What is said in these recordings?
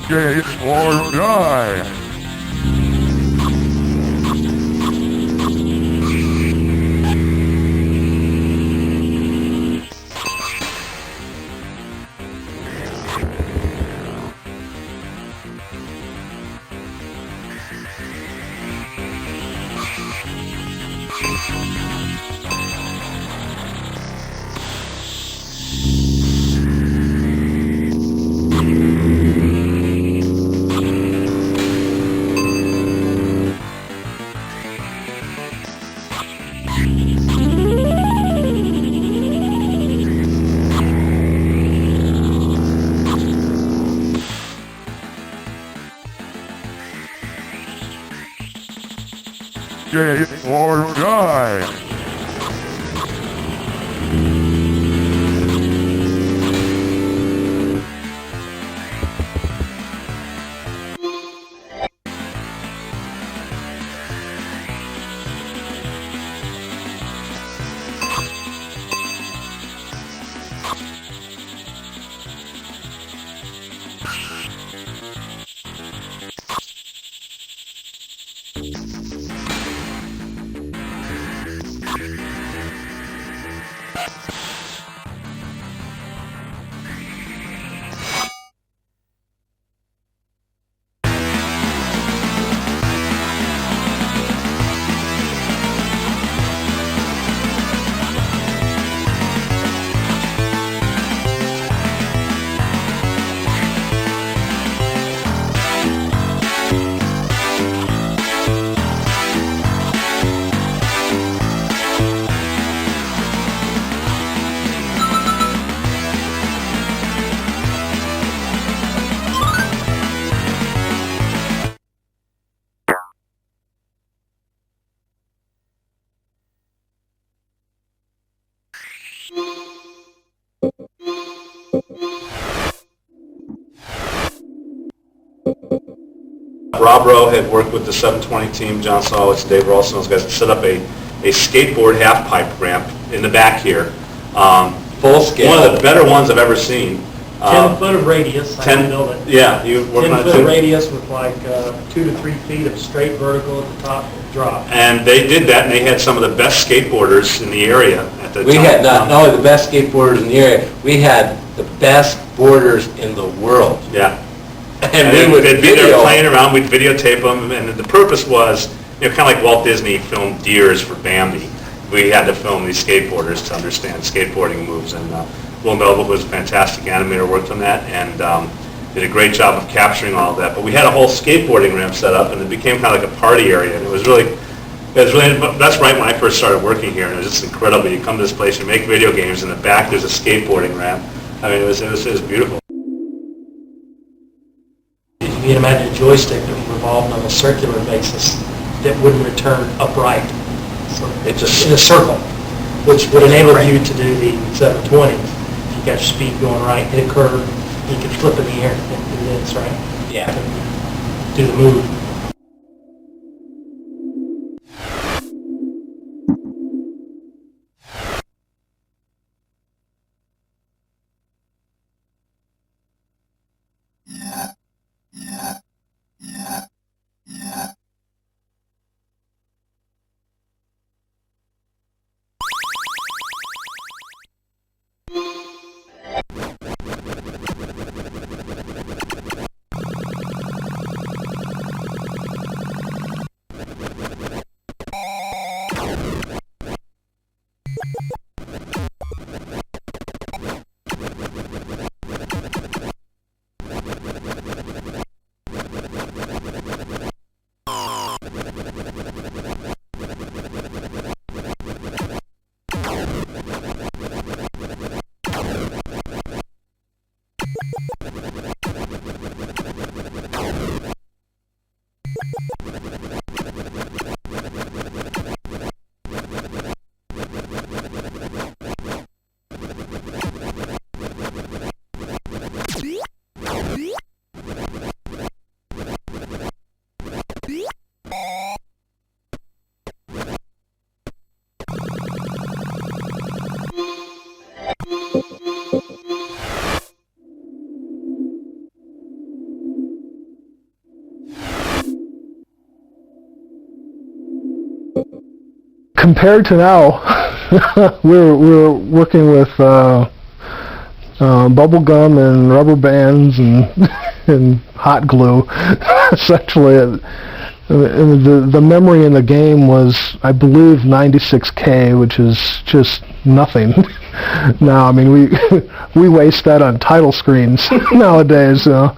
Get or die! Get or die! Rob Rowe had worked with the 720 team, John Solowitz, Dave Ralston, those guys, to set up a skateboard half-pipe ramp in the back here. Full scale. One of the better ones I've ever seen. 10 foot of radius, I can build it. Yeah, you working 10 on it foot too? of radius with like 2 to 3 feet of straight vertical at the top drop. And they did that, and they had some of the best skateboarders in the area at the time. We had not only the best skateboarders in the area, we had the best boarders in the world. Yeah. And we would they'd be there video. playing around, we'd videotape them, and the purpose was, you know, kind of like Walt Disney filmed deers for Bambi. We had to film these skateboarders to understand skateboarding moves, and Will Noble, who was a fantastic animator, worked on that, and did a great job of capturing all of that. But we had a whole skateboarding ramp set up, and it became kind of like a party area, and it was really, that's right when I first started working here, and it was just incredible. You come to this place, you make video games, in the back there's a skateboarding ramp. I mean, it was beautiful. You can imagine a joystick that was revolved on a circular basis that wouldn't return upright. So it's just in a circle, which would enable you to do the 720. If you got your speed going right, hit a curve, you can flip in the air and do this, right? Yeah. Do the move. compared to now, we're working with bubble gum and rubber bands and hot glue. Essentially, the memory in the game was, I believe, 96K, which is just nothing. Now, I mean, we waste that on title screens nowadays. So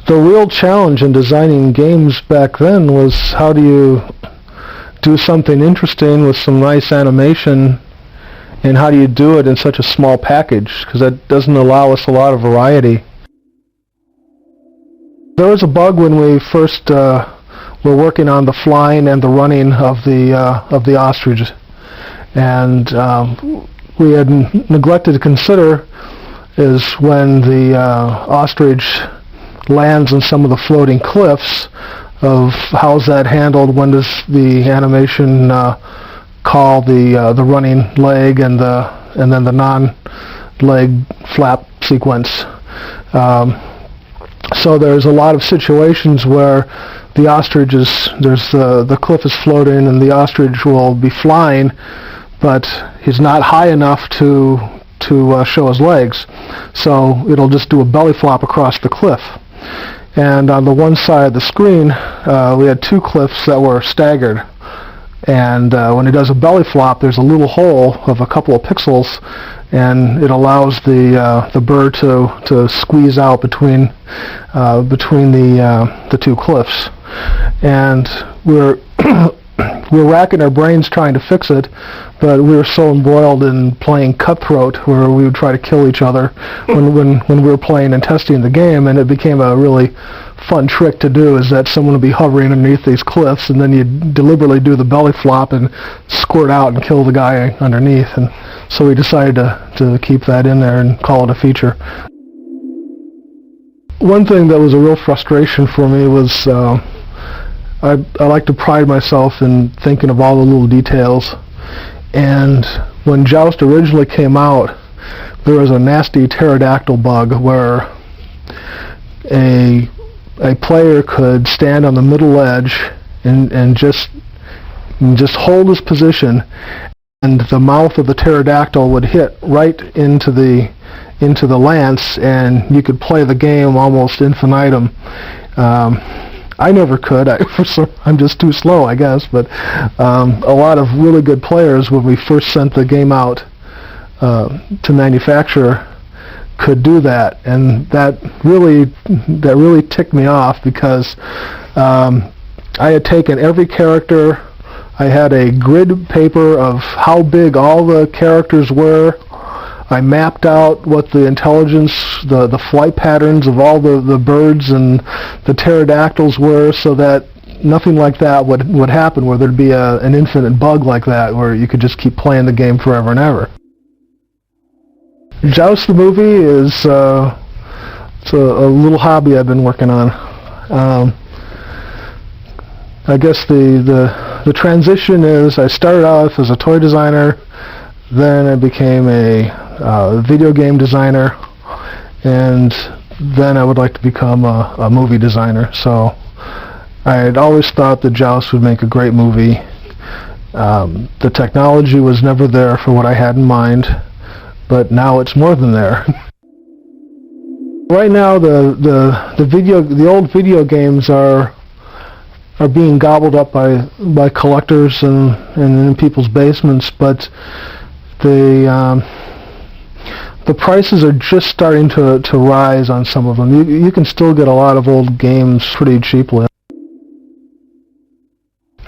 the real challenge in designing games back then was, how do you do something interesting with some nice animation, and how do you do it in such a small package, because that doesn't allow us a lot of variety. There was a bug when we first were working on the flying and the running of the ostrich, and we had neglected to consider is when the ostrich lands on some of the floating cliffs, of how's that handled. When does the animation call the running leg and then the non-leg flap sequence? So there's a lot of situations where the ostrich the cliff is floating and the ostrich will be flying, but he's not high enough to show his legs, so it'll just do a belly flop across the cliff. And on the one side of the screen, we had two cliffs that were staggered, and when it does a belly flop, there's a little hole of a couple of pixels, and it allows the bird to squeeze out between the two cliffs. And we're racking our brains trying to fix it, but we were so embroiled in playing Cutthroat, where we would try to kill each other when we were playing and testing the game, and it became a really fun trick to do, is that someone would be hovering underneath these cliffs, and then you'd deliberately do the belly flop and squirt out and kill the guy underneath. And so we decided to keep that in there and call it a feature. One thing that was a real frustration for me was I like to pride myself in thinking of all the little details, and when Joust originally came out, there was a nasty pterodactyl bug where a player could stand on the middle edge and just hold his position, and the mouth of the pterodactyl would hit right into the lance, and you could play the game almost infinitum. I never could. I'm just too slow, I guess. But a lot of really good players, when we first sent the game out to manufacture, could do that, and that really ticked me off, because I had taken every character. I had a grid paper of how big all the characters were. I mapped out what the intelligence, the flight patterns of all the birds and the pterodactyls were, so that nothing like that would happen, where there'd be an infinite bug like that, where you could just keep playing the game forever and ever. Joust the movie is it's a little hobby I've been working on. I guess the transition is, I started off as a toy designer, then I became a video game designer, and then I would like to become a movie designer. So I had always thought that Joust would make a great movie. The technology was never there for what I had in mind, but now it's more than there. Right now, the old video games are being gobbled up by collectors and in people's basements, but the prices are just starting to rise on some of them. You can still get a lot of old games pretty cheaply.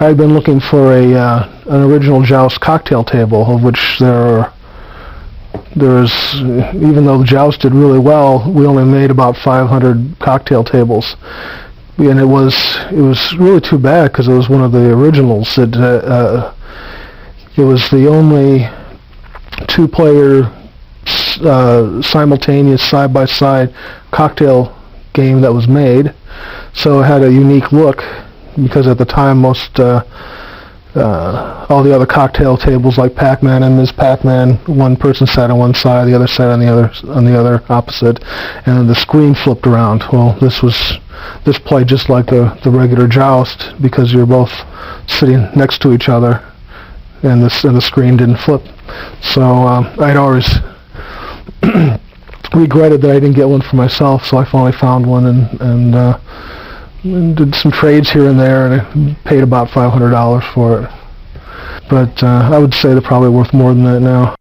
I've been looking for an original Joust cocktail table, of which there's, even though Joust did really well, we only made about 500 cocktail tables, and it was really too bad, because it was one of the originals. It was the only two-player simultaneous side-by-side cocktail game that was made, so it had a unique look, because at the time most all the other cocktail tables like Pac-Man and Ms. Pac-Man, one person sat on one side, the other sat on the other opposite, and then the screen flipped around. Well, this played just like the regular Joust because you're both sitting next to each other, and the screen didn't flip. So I'd always regretted that I didn't get one for myself, so I finally found one and did some trades here and there, and I paid about $500 for it. But I would say they're probably worth more than that now.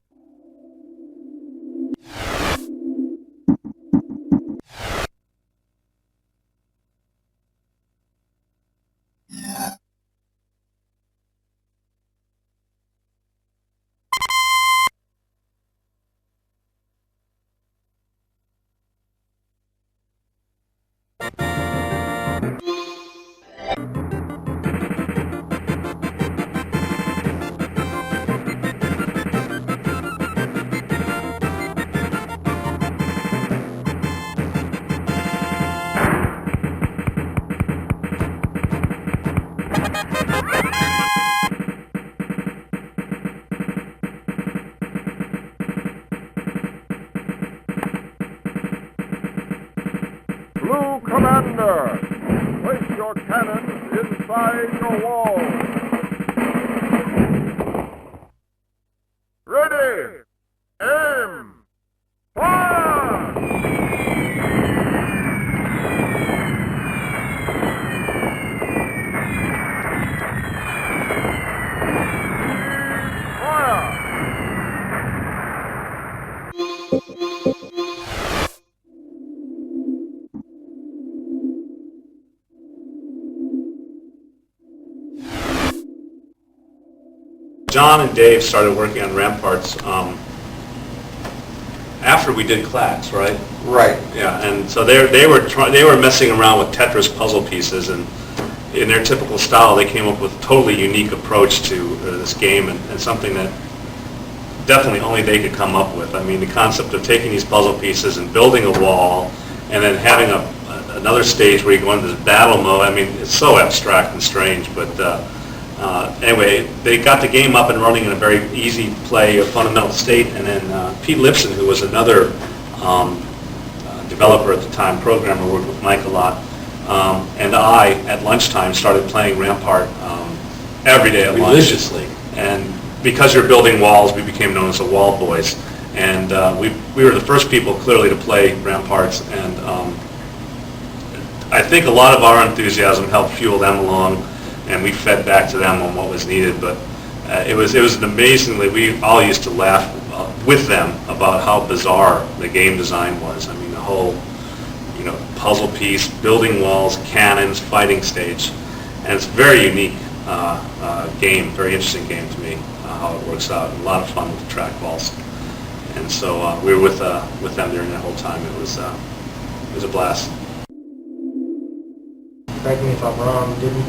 Blue Commander, place your cannons inside your wall. Ready! Aim! Fire! Fire! John and Dave started working on Ramparts after we did KLAX, right? Right. Yeah, and so they were messing around with Tetris puzzle pieces, and in their typical style, they came up with a totally unique approach to this game, and something that definitely only they could come up with. I mean, the concept of taking these puzzle pieces and building a wall, and then having another stage where you go into this battle mode. I mean, it's so abstract and strange, but anyway, they got the game up and running in a very easy play, a fundamental state, and then Pete Lipson, who was another developer at the time, programmer, worked with Mike a lot, and I, at lunchtime, started playing Rampart every day at lunch. Religiously. And because you're building walls, we became known as the Wall Boys. And we were the first people, clearly, to play Ramparts, and I think a lot of our enthusiasm helped fuel them along, and we fed back to them on what was needed. But it was an amazingly, we all used to laugh with them about how bizarre the game design was. I mean, the whole, puzzle piece, building walls, cannons, fighting stage, and it's a very unique game, very interesting game to me, how it works out. A lot of fun with the trackballs, and so we were with them during that whole time. It was a blast. Correct me if I'm wrong, didn't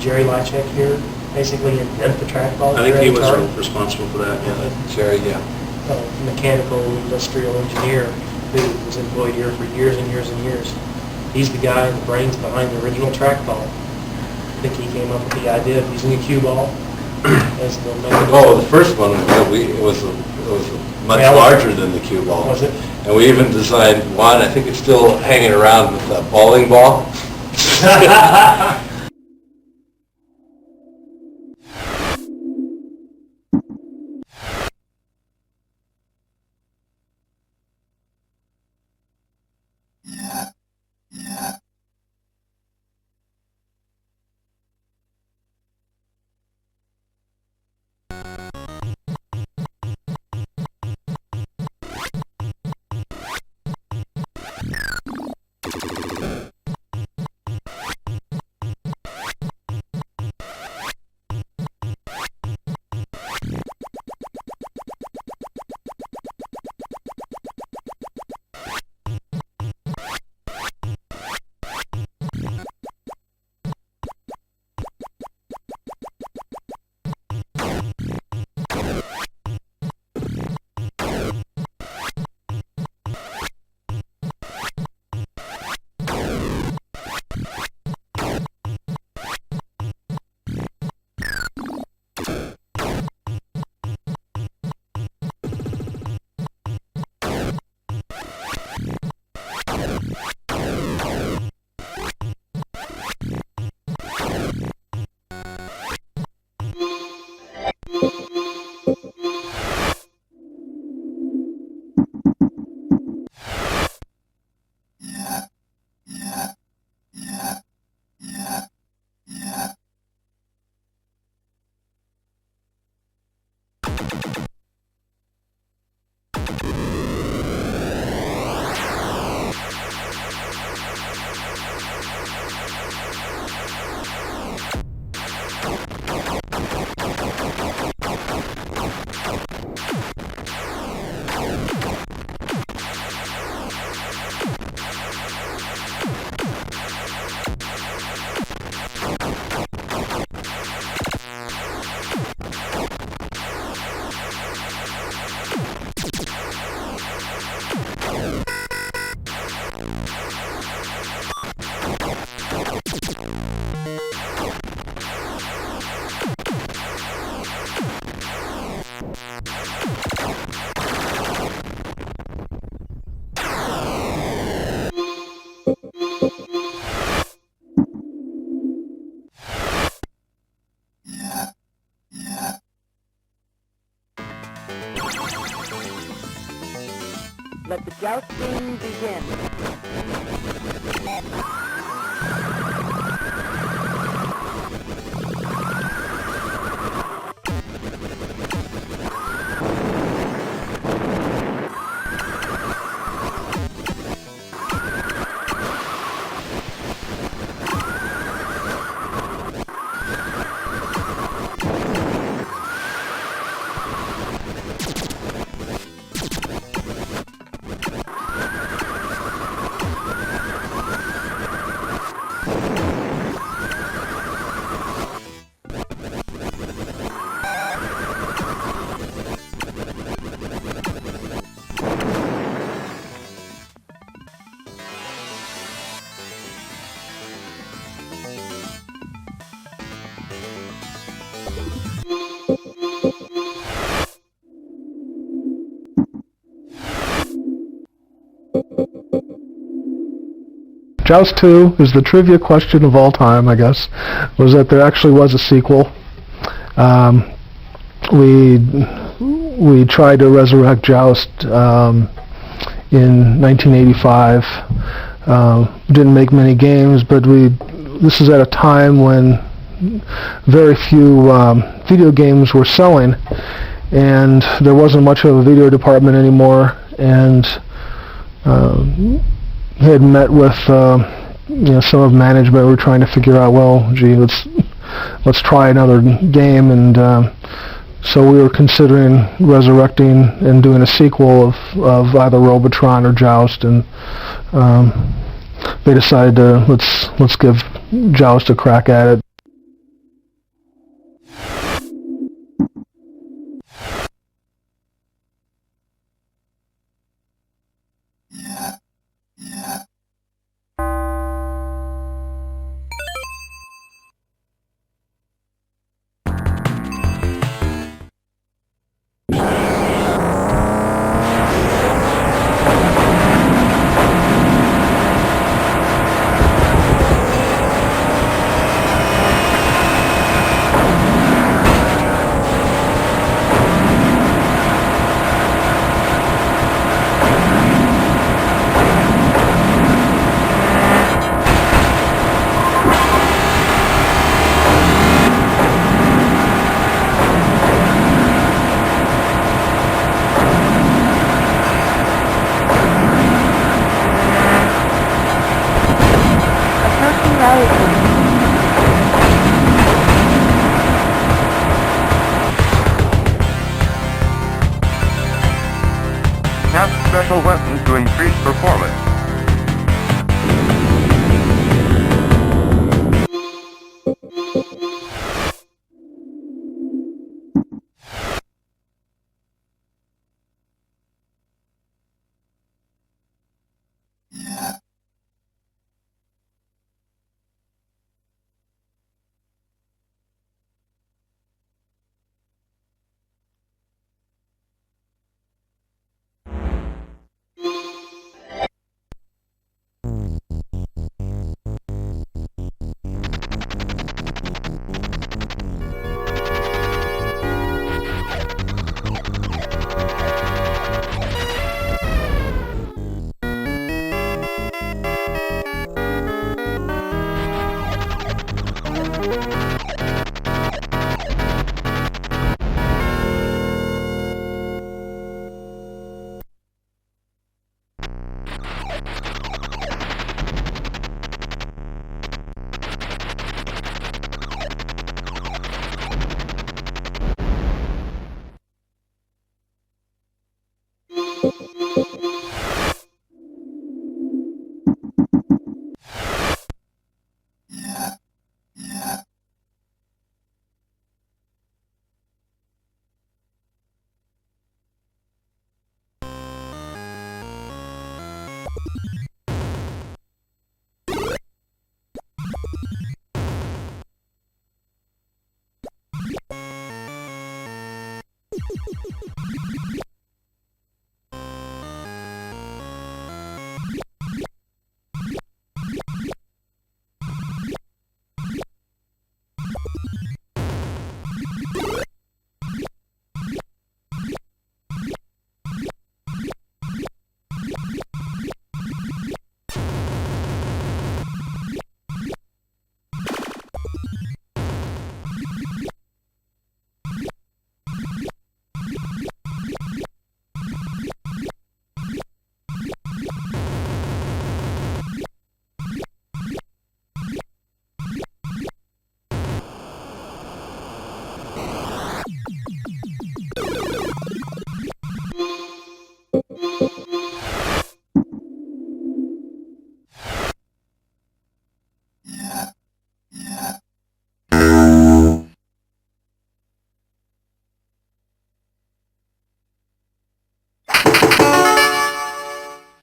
Jerry Lychek here basically invent the trackball? I think he was responsible for that, yeah. Jerry, yeah. A mechanical industrial engineer who was employed here for years and years and years. He's the guy, the brains behind the original trackball. I think he came up with the idea of using a cue ball as the mechanism. Oh, the first one, it was much larger than the cue ball. Was it? And we even designed one, I think it's still hanging around, with a bowling ball. Let the jousting begin. Joust 2 is the trivia question of all time, I guess, was that there actually was a sequel. We tried to resurrect Joust in 1985. Didn't make many games, but this is at a time when very few video games were selling, and there wasn't much of a video department anymore, and had met with some of management. We were trying to figure out, well, gee, let's try another game, and so we were considering resurrecting and doing a sequel of either Robotron or Joust, and they decided to let's give Joust a crack at it. Tap special weapon to increase performance.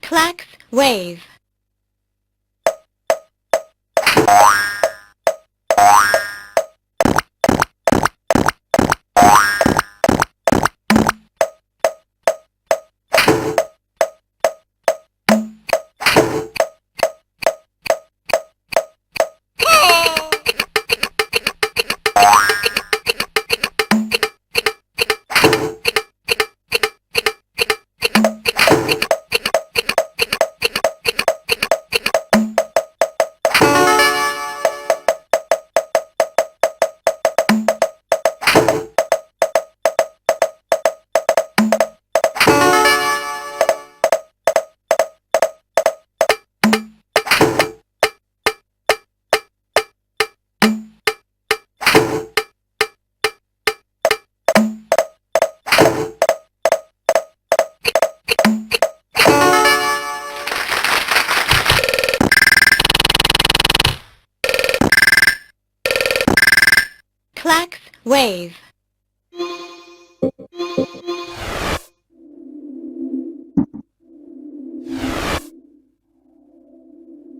KLAX Wave. KLAX Wave.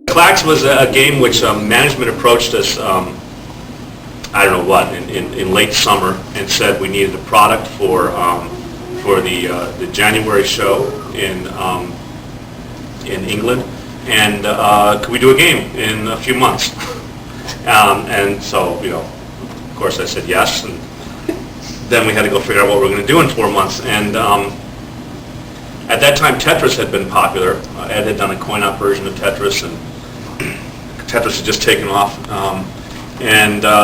KLAX was a game which management approached us, I don't know what, in late summer and said we needed a product for the January show in England, and could we do a game in a few months? And so, you know, of course I said yes, and then we had to go figure out what we were going to do in 4 months. And at that time, Tetris had been popular. Ed had done a coin-op version of Tetris, and Tetris had just taken off.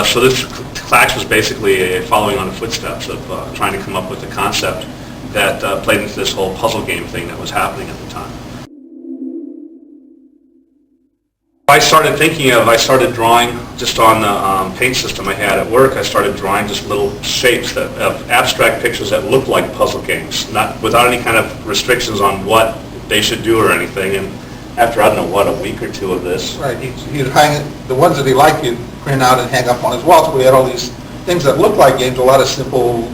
So this KLAX was basically a following on the footsteps of trying to come up with a concept that played into this whole puzzle game thing that was happening at the time. I started drawing just on the paint system I had at work. I started drawing just little shapes of abstract pictures that looked like puzzle games, not without any kind of restrictions on what they should do or anything. And after, I don't know what, a week or two of this. Right, he'd hang the ones that he liked, he'd print out and hang up on his wall. So we had all these things that looked like games, a lot of simple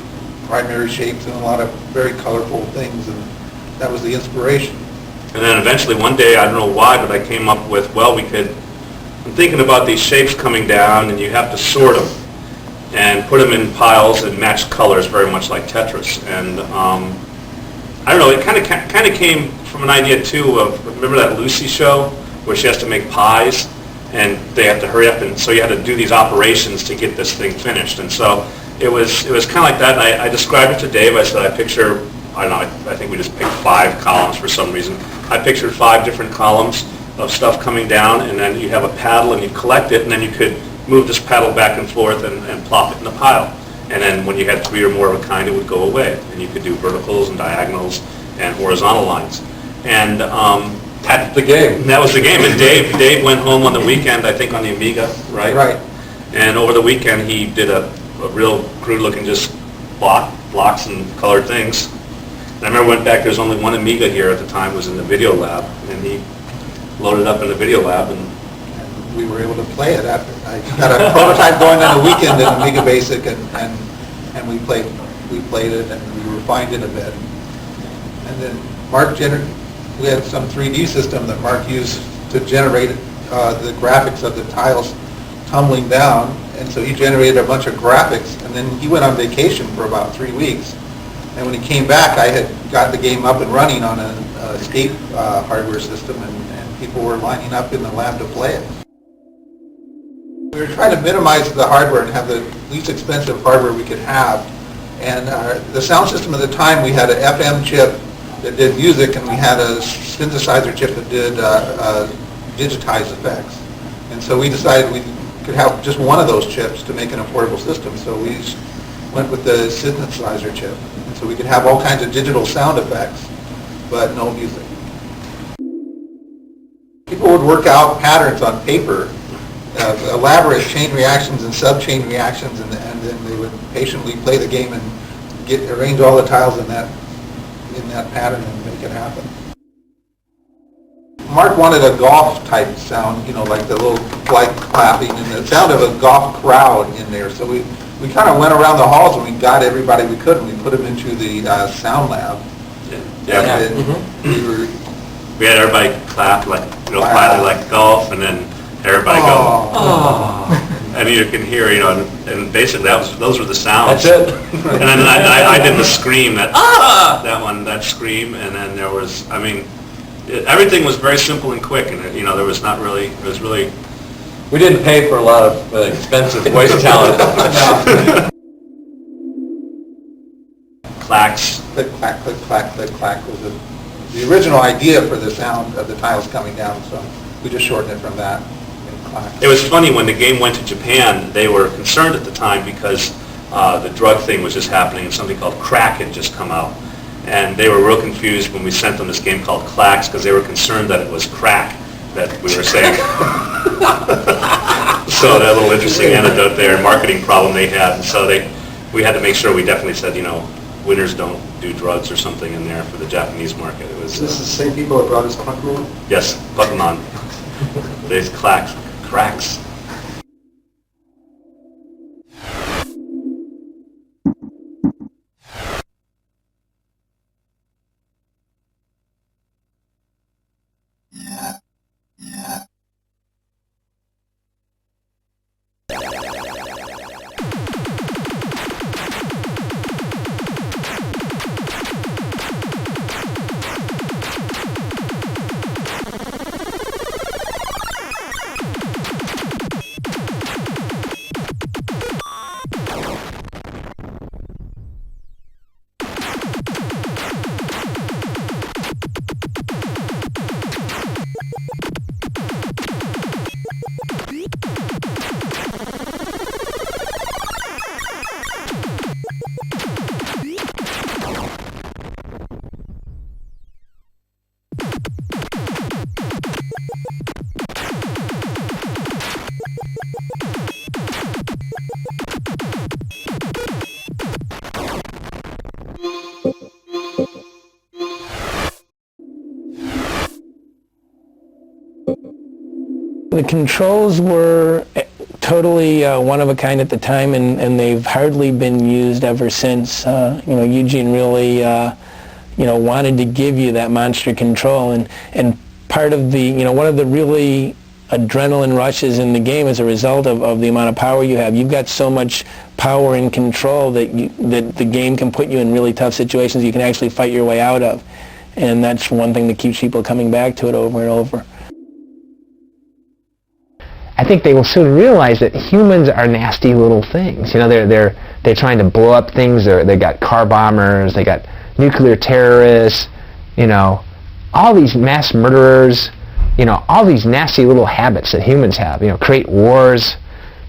primary shapes and a lot of very colorful things, and that was the inspiration. And then eventually one day, I don't know why, but I came up with, well, I'm thinking about these shapes coming down, and you have to sort them and put them in piles and match colors, very much like Tetris. And I don't know, it kind of came from an idea too of, remember that Lucy show where she has to make pies and they have to hurry up, and so you had to do these operations to get this thing finished. And so it was kind of like that. And I described it to Dave. I said, I don't know, I think we just picked 5 columns for some reason. I pictured 5 different columns of stuff coming down, and then you have a paddle and you collect it, and then you could move this paddle back and forth and plop it in the pile. And then when you had 3 or more of a kind, it would go away. And you could do verticals and diagonals and horizontal lines. And That's the game. that was the game. And Dave went home on the weekend, I think on the Amiga, right? Right. And over the weekend, he did a real crude-looking just blocks and colored things. And I remember went back, there was only one Amiga here at the time, was in the video lab, and he loaded up in the video lab, and We were able to play it after. I got a prototype going on a weekend in Amiga Basic, and we played it, and we refined it a bit. And then we had some 3D system that Mark used to generate the graphics of the tiles tumbling down, and so he generated a bunch of graphics, and then he went on vacation for about 3 weeks. And when he came back, I had got the game up and running on an escape hardware system, and people were lining up in the lab to play it. We were trying to minimize the hardware and have the least expensive hardware we could have. And the sound system at the time, we had an FM chip that did music, and we had a synthesizer chip that did digitized effects. And so we decided we could have just one of those chips to make an affordable system. So we went with the synthesizer chip. And so we could have all kinds of digital sound effects, but no music. People would work out patterns on paper, elaborate chain reactions and sub-chain reactions, and then they would patiently play the game and arrange all the tiles in that pattern and make it happen. Mark wanted a golf type sound, like the little like clapping and the sound of a golf crowd in there. So we kind of went around the halls and we got everybody we could, and we put them into the sound lab. Yeah. And we were We had everybody clap like, quietly like golf, and then everybody go, oh. And you can hear, and basically those were the sounds. That's it. And then I did the scream, that scream, and then there was, everything was very simple and quick, and there was not really, it was really. We didn't pay for a lot of expensive voice talent. KLAX. Click, clack, click, clack, click, clack was the original idea for the sound of the tiles coming down, so we just shortened it from that. It was funny, when the game went to Japan, they were concerned at the time because the drug thing was just happening and something called crack had just come out. And they were real confused when we sent them this game called KLAX because they were concerned that it was crack that we were saying. So that little interesting anecdote there, and marketing problem they had. And so we had to make sure we definitely said, winners don't do drugs or something in there for the Japanese market. It was. This is the same people that brought us Pokemon? Yes, Pokemon. There's KLAX. Cracks. The controls were totally one of a kind at the time, and they've hardly been used ever since. Eugene really, wanted to give you that monster control, and part of the, one of the really adrenaline rushes in the game as a result of the amount of power you have. You've got so much power and control that the game can put you in really tough situations you can actually fight your way out of, and that's one thing that keeps people coming back to it over and over. I think they will soon realize that humans are nasty little things. They're trying to blow up things. They got car bombers. They got nuclear terrorists. All these mass murderers. All these nasty little habits that humans have. Create wars,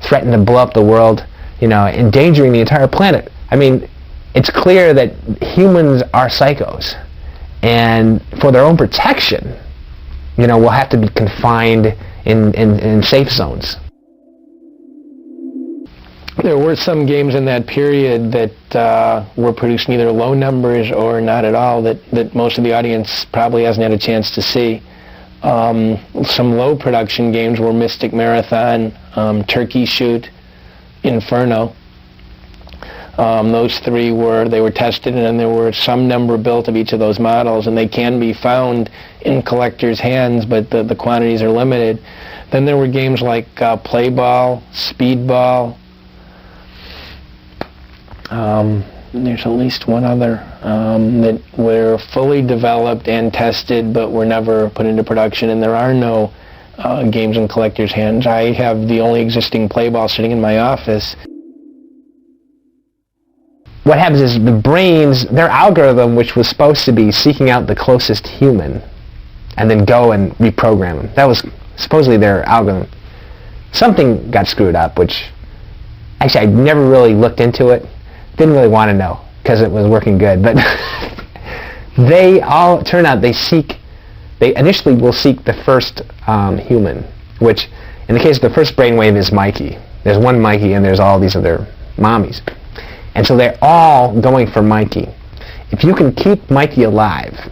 threaten to blow up the world. Endangering the entire planet. It's clear that humans are psychos, and for their own protection, we'll have to be confined in safe zones. There were some games in that period that were producing either low numbers or not at all that most of the audience probably hasn't had a chance to see. Some low production games were Mystic Marathon, Turkey Shoot, Inferno. Those three were tested, and then there were some number built of each of those models, and they can be found in collectors' hands, but the quantities are limited. Then there were games like Play Ball, Speedball. There's at least one other that were fully developed and tested, but were never put into production, and there are no games in collectors' hands. I have the only existing Play Ball sitting in my office. What happens is the brains, their algorithm, which was supposed to be seeking out the closest human and then go and reprogram them. That was supposedly their algorithm. Something got screwed up, which actually I never really looked into it. Didn't really want to know because it was working good. But they all turn out they initially will seek the first human, which in the case of the first brainwave is Mikey. There's one Mikey and there's all these other mommies. And so they're all going for Mikey. If you can keep Mikey alive,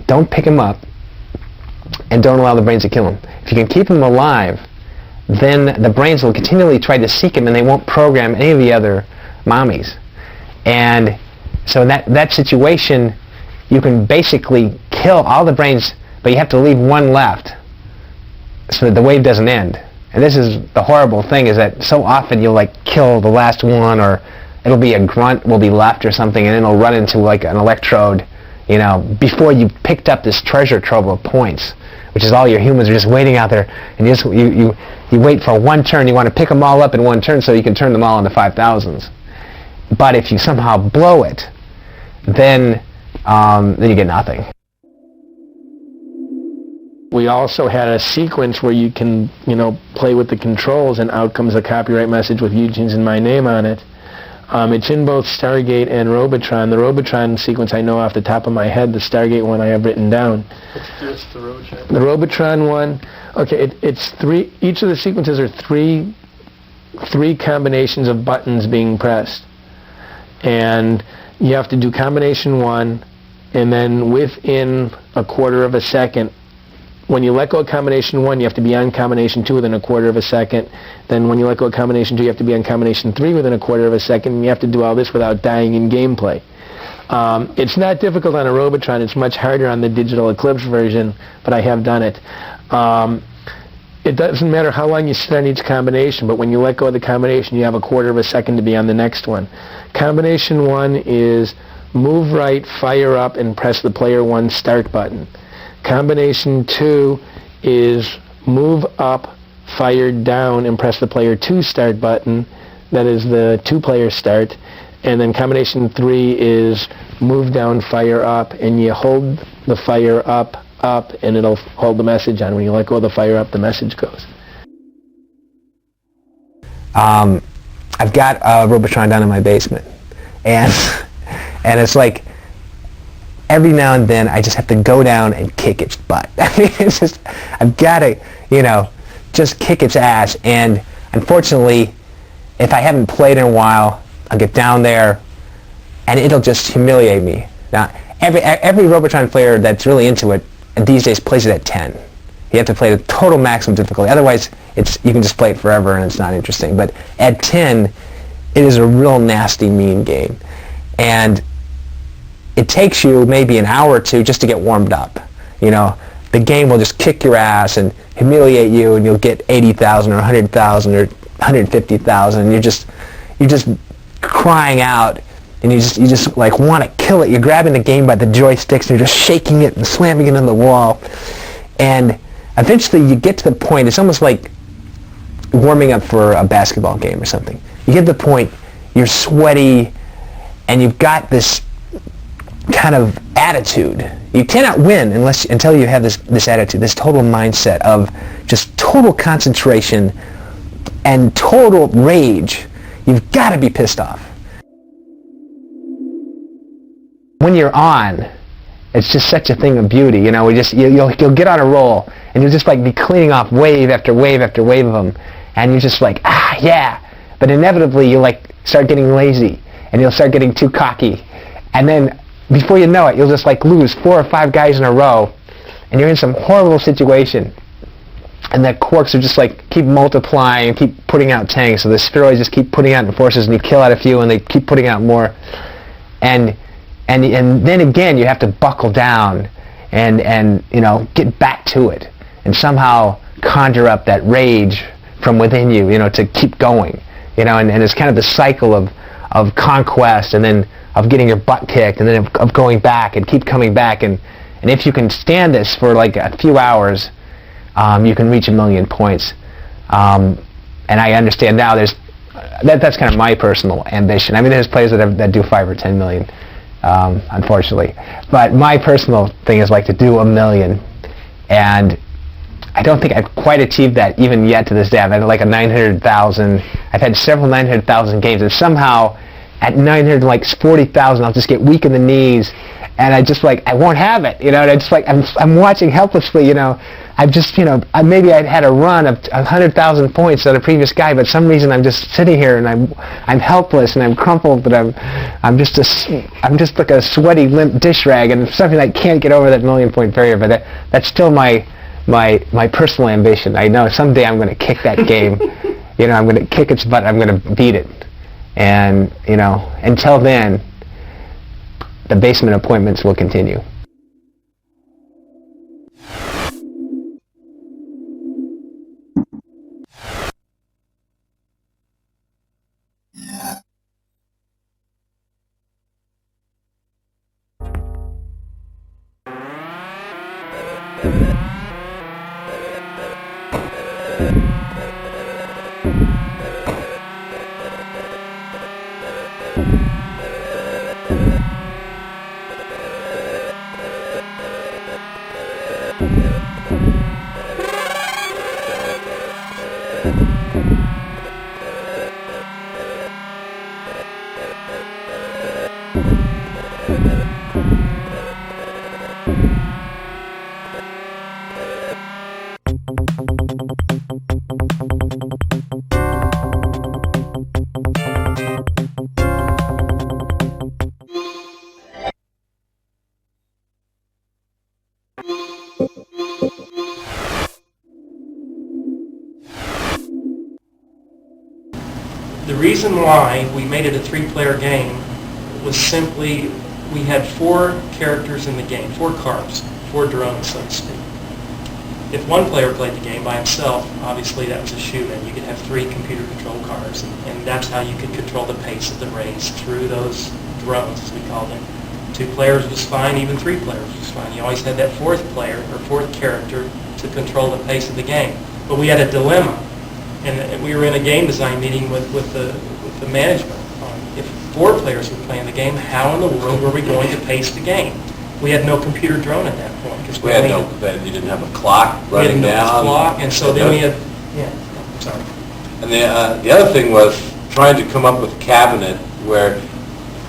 don't pick him up, and don't allow the brains to kill him. If you can keep him alive, then the brains will continually try to seek him, and they won't program any of the other mommies. And so in that situation, you can basically kill all the brains but you have to leave one left so that the wave doesn't end. And this is the horrible thing, is that so often you'll like kill the last one, or it'll be a grunt will be left or something, and then it'll run into like an electrode, you know, before you picked up this treasure trove of points, which is all your humans are just waiting out there, and you wait for one turn. You want to pick them all up in one turn so you can turn them all into 5,000s. But if you somehow blow it, then you get nothing. We also had a sequence where you can, you know, play with the controls, and out comes a copyright message with Eugene's and my name on it. It's in both Stargate and Robotron. The Robotron sequence I know off the top of my head. The Stargate one I have written down. What's the Robotron? The Robotron one, okay, it's three. Each of the sequences are three combinations of buttons being pressed, and you have to do combination 1, and then within a quarter of a second. When you let go of combination 1, you have to be on combination 2 within a quarter of a second. Then when you let go of combination 2, you have to be on combination 3 within a quarter of a second, and you have to do all this without dying in gameplay. It's not difficult on a Robotron. It's much harder on the Digital Eclipse version, but I have done it. It doesn't matter how long you sit on each combination, but when you let go of the combination, you have a quarter of a second to be on the next one. Combination 1 is move right, fire up, and press the player 1 start button. Combination 2 is move up, fire down, and press the player 2 start button. That is the 2-player start. And then combination 3 is move down, fire up, and you hold the fire up, and it'll hold the message on. When you let go of the fire up, the message goes. I've got a Robotron down in my basement, and it's like, every now and then, I just have to go down and kick its butt. I mean, it's just, I've got to, you know, just kick its ass. And unfortunately, if I haven't played in a while, I'll get down there, and it'll just humiliate me. Now, every Robotron player that's really into it these days plays it at 10. You have to play the total maximum difficulty. Otherwise, you can just play it forever, and it's not interesting. But at 10, it is a real nasty, mean game. And it takes you maybe an hour or two just to get warmed up. You know, the game will just kick your ass and humiliate you, and you'll get 80,000 or 100,000 or 150,000. And you're just crying out, and you just like want to kill it. You're grabbing the game by the joysticks, and you're just shaking it and slamming it on the wall. And eventually, you get to the point. It's almost like warming up for a basketball game or something. You get to the point, you're sweaty, and you've got this kind of attitude. You cannot win until you have this attitude, this total mindset of just total concentration and total rage. You've got to be pissed off. When you're on, it's just such a thing of beauty. You know, you'll get on a roll, and you'll just like be cleaning off wave after wave after wave of them, and you're just like, yeah. But inevitably, you like start getting lazy, and you'll start getting too cocky, and then before you know it, you'll just like lose 4 or 5 guys in a row, and you're in some horrible situation. And the quarks are just like keep multiplying and keep putting out tanks. So the spheroids just keep putting out forces, and you kill out a few, and they keep putting out more. And then again, you have to buckle down and you know, get back to it, and somehow conjure up that rage from within you, you know, to keep going. You know, and it's kind of the cycle of conquest, and then of getting your butt kicked, and then of going back and keep coming back, and if you can stand this for like a few hours, you can reach 1 million points. And I understand now that's kind of my personal ambition. I mean, there's players that do 5 or 10 million, unfortunately, but my personal thing is like to do 1 million, and I don't think I've quite achieved that even yet to this day. I've had like a 900,000. I've had several 900,000 games, and somehow at 940,000, I'll just get weak in the knees, and I won't have it, you know. And I just like I'm watching helplessly, you know. I've just, you know, maybe I'd had a run of 100,000 points on a previous guy, but some reason I'm just sitting here and I'm helpless and I'm crumpled, but I'm just like a sweaty, limp dish rag, and something I can't get over that 1 million point barrier. But that's still my personal ambition. I know someday I'm going to kick that game. You know, I'm going to kick its butt. I'm going to beat it. And, you know, until then, the basement appointments will continue. The reason why we made it a 3-player game was simply we had 4 characters in the game, 4 cars, 4 drones, so to speak. If one player played the game by himself, obviously that was a shoe-in. You could have 3 computer-controlled cars, and that's how you could control the pace of the race through those drones, as we call them. 2 players was fine, even 3 players was fine. You always had that 4th player or 4th character to control the pace of the game. But we had a dilemma. And we were in a game design meeting with the management. If 4 players were playing the game, how in the world were we going to pace the game? We had no computer drone at that point. You didn't have a clock running down. We had no clock, and so then we had, sorry. And the other thing was trying to come up with a cabinet where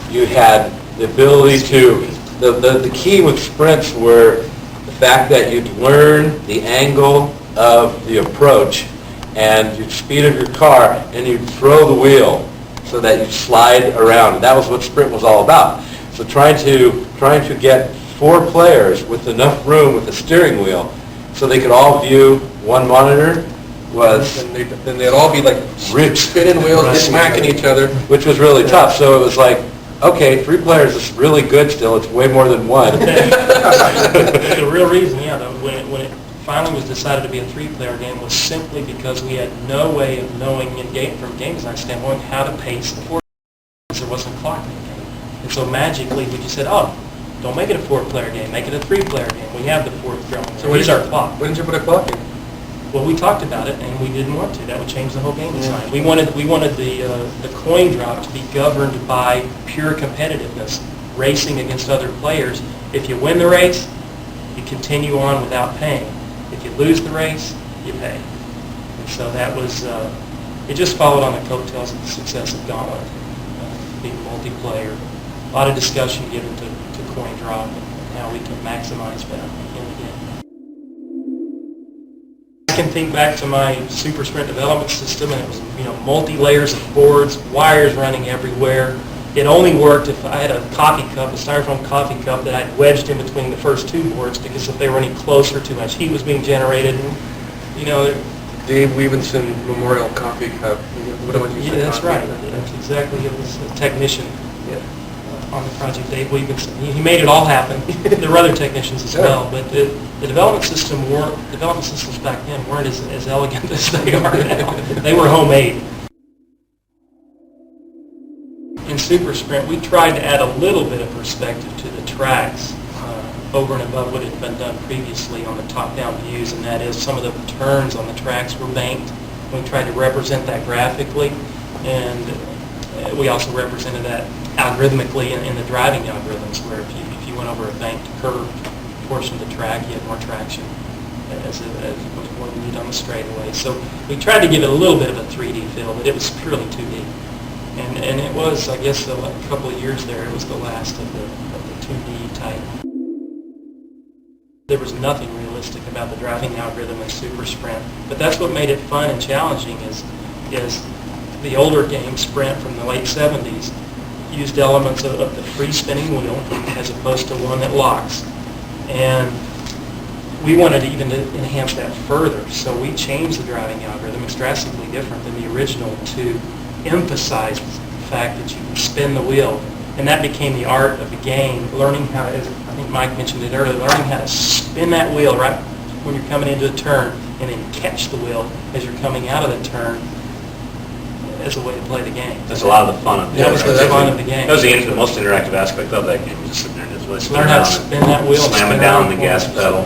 you had the ability to, the key with sprints were the fact that you'd learn the angle of the approach and you'd speed up your car and you'd throw the wheel so that you'd slide around. And that was what sprint was all about. So trying to get 4 players with enough room with the steering wheel so they could all view one monitor was... Then they'd all be like spinning wheels, smacking each other. Which was really tough. So it was like, okay, 3 players is really good still. It's way more than 1. The real reason, when it finally was decided to be a 3-player game was simply because we had no way of knowing from a game design standpoint how to pace the 4 because there wasn't a clock in the game. And so magically we just said, oh, don't make it a 4-player game, make it a 3-player game. We have the 4th drone. So here's our clock. When did you put a clock in? Well, we talked about it, and we didn't want to. That would change the whole game design. We wanted the coin drop to be governed by pure competitiveness, racing against other players. If you win the race, you continue on without paying. If you lose the race, you pay. And so that was, it just followed on the coattails of the success of Gauntlet, being multiplayer. A lot of discussion given to coin drop and how we can maximize that in the game. I can think back to my Super Sprint development system, and it was multi-layers of boards, wires running everywhere. It only worked if I had a coffee cup, a styrofoam coffee cup that I'd wedged in between the first 2 boards, because if they were any closer, too much heat was being generated. Dave Weavenson Memorial Coffee Cup. Yeah, that's right. That's exactly. It was a technician on the project, Dave Weavenson. He made it all happen. There were other technicians as well, but the development systems back then weren't as elegant as they are now. They were homemade. In Super Sprint, we tried to add a little bit of perspective to the tracks over and above what had been done previously on the top-down views, and that is some of the turns on the tracks were banked. We tried to represent that graphically, and we also represented that algorithmically in the driving algorithms, where if you went over a banked curved portion of the track, you had more traction as opposed to what you need on the straightaway. So we tried to give it a little bit of a 3D feel, but it was purely 2D. And it was, I guess, a couple of years there, it was the last of the 2D type. There was nothing realistic about the driving algorithm in Super Sprint, but that's what made it fun and challenging is the older game, Sprint from the late 70s, used elements of the free spinning wheel as opposed to one that locks. And we wanted to even enhance that further, so we changed the driving algorithm. It's drastically different than the original to emphasize the fact that you can spin the wheel. And that became the art of the game, learning how to, as I think Mike mentioned it earlier, learning how to spin that wheel right when you're coming into a turn and then catch the wheel as you're coming out of the turn as a way to play the game. That's a lot of the fun of the game. That was the fun of the game. That was the most interactive aspect of that game, just sitting there and just learn how to spin that wheel, slamming down the gas pedal.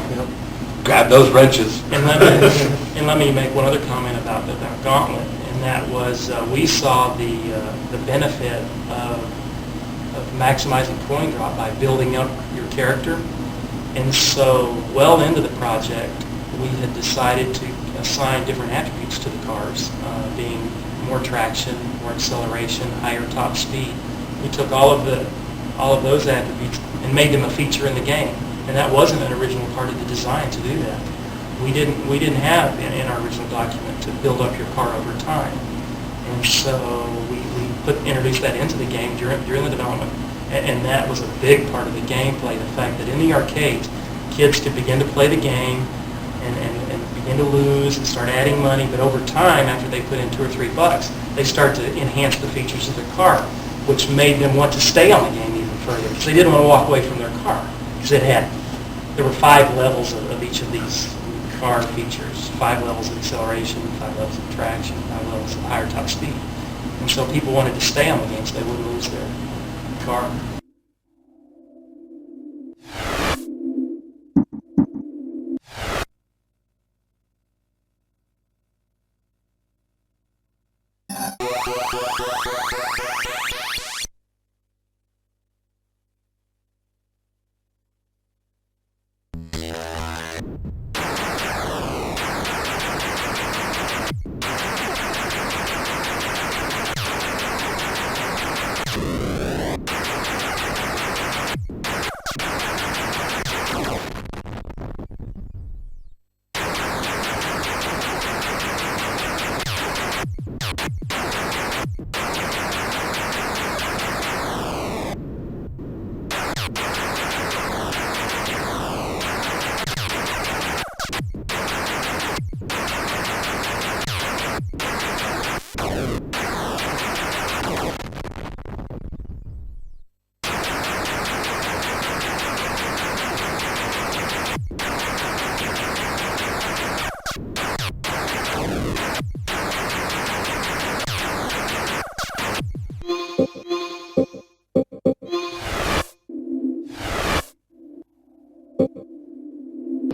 grab those wrenches. And let me make one other comment about Gauntlet, and that was we saw the benefit of maximizing coin drop by building up your character. And so well into the project, we had decided to assign different attributes to the cars, being more traction, more acceleration, higher top speed. We took all of those attributes and made them a feature in the game. And that wasn't an original part of the design to do that. We didn't have in our original document to build up your car over time. And so we introduced that into the game during the development. And that was a big part of the gameplay, the fact that in the arcades, kids could begin to play the game and begin to lose and start adding money, but over time, after they put in $2 or $3, they start to enhance the features of their car, which made them want to stay on the game even further, because they didn't want to walk away from their car, because there were 5 levels of each of these car features, 5 levels of acceleration, 5 levels of traction, 5 levels of higher top speed. And so people wanted to stay on the game so they wouldn't lose their car.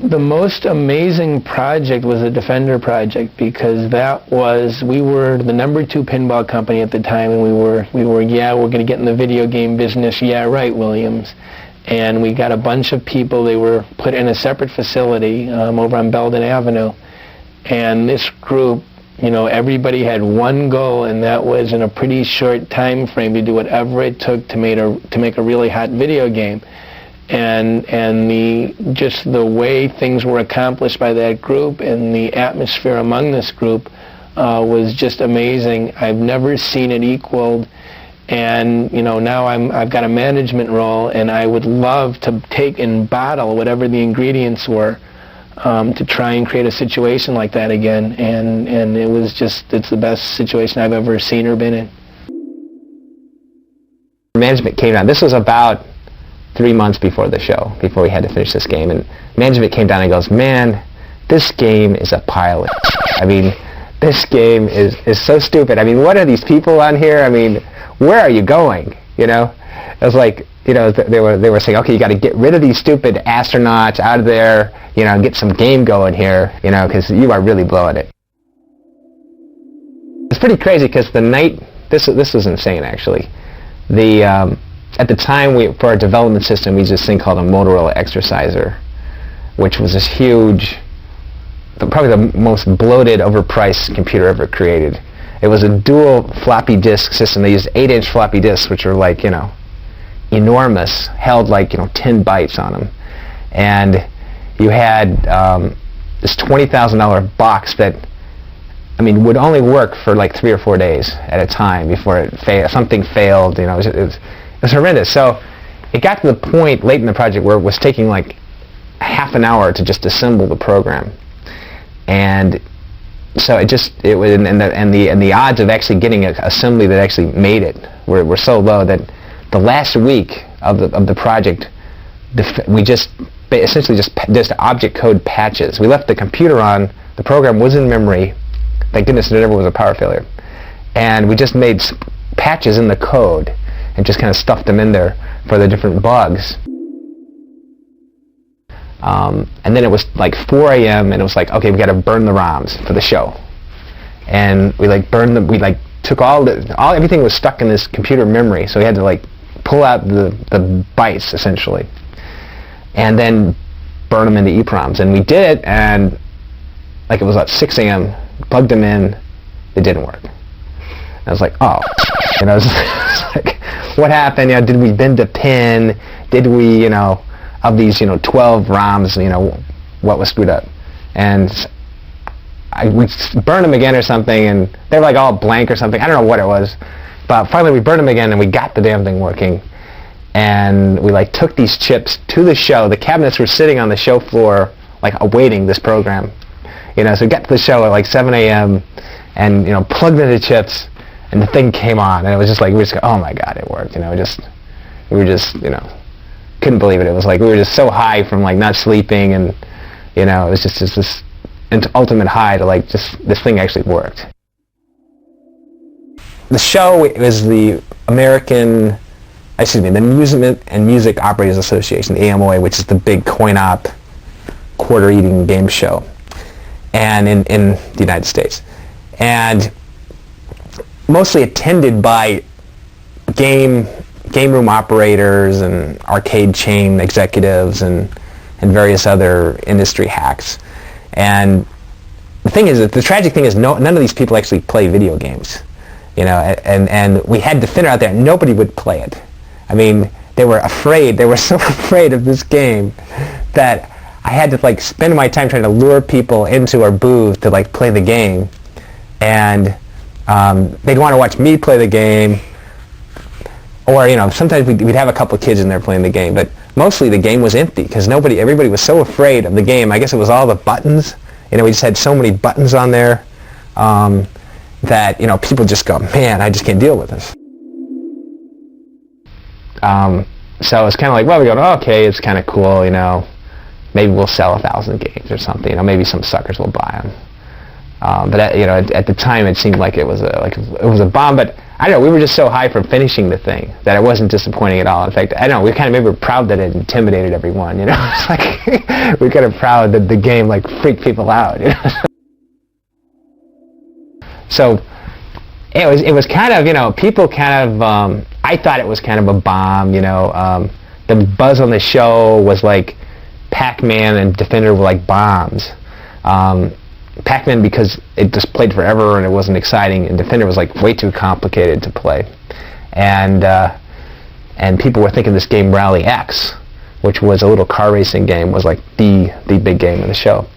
The most amazing project was the Defender project, because we were the #2 pinball company at the time, and we were we're going to get in the video game business. Yeah, right, Williams. And we got a bunch of people. They were put in a separate facility over on Belden Avenue, and this group, everybody had one goal, and that was in a pretty short time frame to do whatever it took to make a really hot video game. And the way things were accomplished by that group and the atmosphere among this group was just amazing. I've never seen it equaled. And now I've got a management role, and I would love to take and bottle whatever the ingredients were to try and create a situation like that again. And it's the best situation I've ever seen or been in. Management came down. This was about 3 months before the show, before we had to finish this game, and management came down and goes, "Man, this game is a pile of I mean, this game is so stupid. I mean, what are these people on here? I mean, where are you going?" It was like, they were saying, "Okay, you got to get rid of these stupid astronauts out of there, get some game going here, because you are really blowing it." It's pretty crazy, because the night, this was insane actually. At the time, for our development system, we used this thing called a Motorola Exerciser, which was this huge, probably the most bloated, overpriced computer ever created. It was a dual floppy disk system. They used 8-inch floppy disks, which are like, enormous, held like, 10 bytes on them. And you had this $20,000 box that, would only work for like 3 or 4 days at a time before something failed. It was horrendous. So it got to the point late in the project where it was taking like half an hour to just assemble the program, and so it was, and the odds of actually getting an assembly that actually made it were so low that the last week of the project, we essentially just object code patches. We left the computer on. The program was in memory. Thank goodness there never was a power failure, and we just made patches in the code and just kind of stuffed them in there for the different bugs. And then it was like 4 a.m. and it was like, okay, we got to burn the ROMs for the show. And we like burned them. We like took everything was stuck in this computer memory, so we had to like pull out the bytes essentially, and then burn them into EEPROMs. And we did it, and like it was at 6 a.m. Plugged them in, it didn't work. And I was like, oh, you know, it was like, what happened? You know, did we bend a pin? Did we, you know, of these, you know, 12 ROMs, you know, what was screwed up? And we burned them again or something, and they were like all blank or something. I don't know what it was, but finally we burned them again, and we got the damn thing working. And we like took these chips to the show. The cabinets were sitting on the show floor, like awaiting this program. You know, so we got to the show at like 7 a.m. and, you know, plugged in the chips, and the thing came on, and it was just like, we just go, oh my God, it worked. You know, we were just, you know, couldn't believe it. It was like we were just so high from like not sleeping, and, you know, it was just this ultimate high to like just this thing actually worked. The show was the the Amusement and Music Operators Association, the AMOA, which is the big coin-op, quarter-eating game show, and in the United States, and mostly attended by game room operators and arcade chain executives and various other industry hacks. And the thing is, that the tragic thing is, none of these people actually play video games, you know. And we had Defender out there, and nobody would play it. I mean, they were afraid. They were so afraid of this game that I had to like spend my time trying to lure people into our booth to like play the game, and they'd want to watch me play the game, or, you know, sometimes we'd have a couple of kids in there playing the game, but mostly the game was empty because everybody was so afraid of the game. I guess it was all the buttons. You know, we just had so many buttons on there that, you know, people just go, man, I just can't deal with this. So it's kind of like, well, we go, oh, okay, it's kind of cool, you know, maybe we'll sell 1,000 games or something. You know, maybe some suckers will buy them. But you know, at the time, it seemed like it was a bomb. But I don't know, we were just so high from finishing the thing that it wasn't disappointing at all. In fact, I don't know, we kind of maybe were proud that it intimidated everyone. You know, it's like we're kind of proud that the game like freaked people out. You know? So it was kind of, you know, people kind of. I thought it was kind of a bomb. You know, the buzz on the show was like Pac-Man and Defender were like bombs. Pac-Man because it just played forever and it wasn't exciting, and Defender was like way too complicated to play, and people were thinking this game Rally X, which was a little car racing game, was like the big game of the show.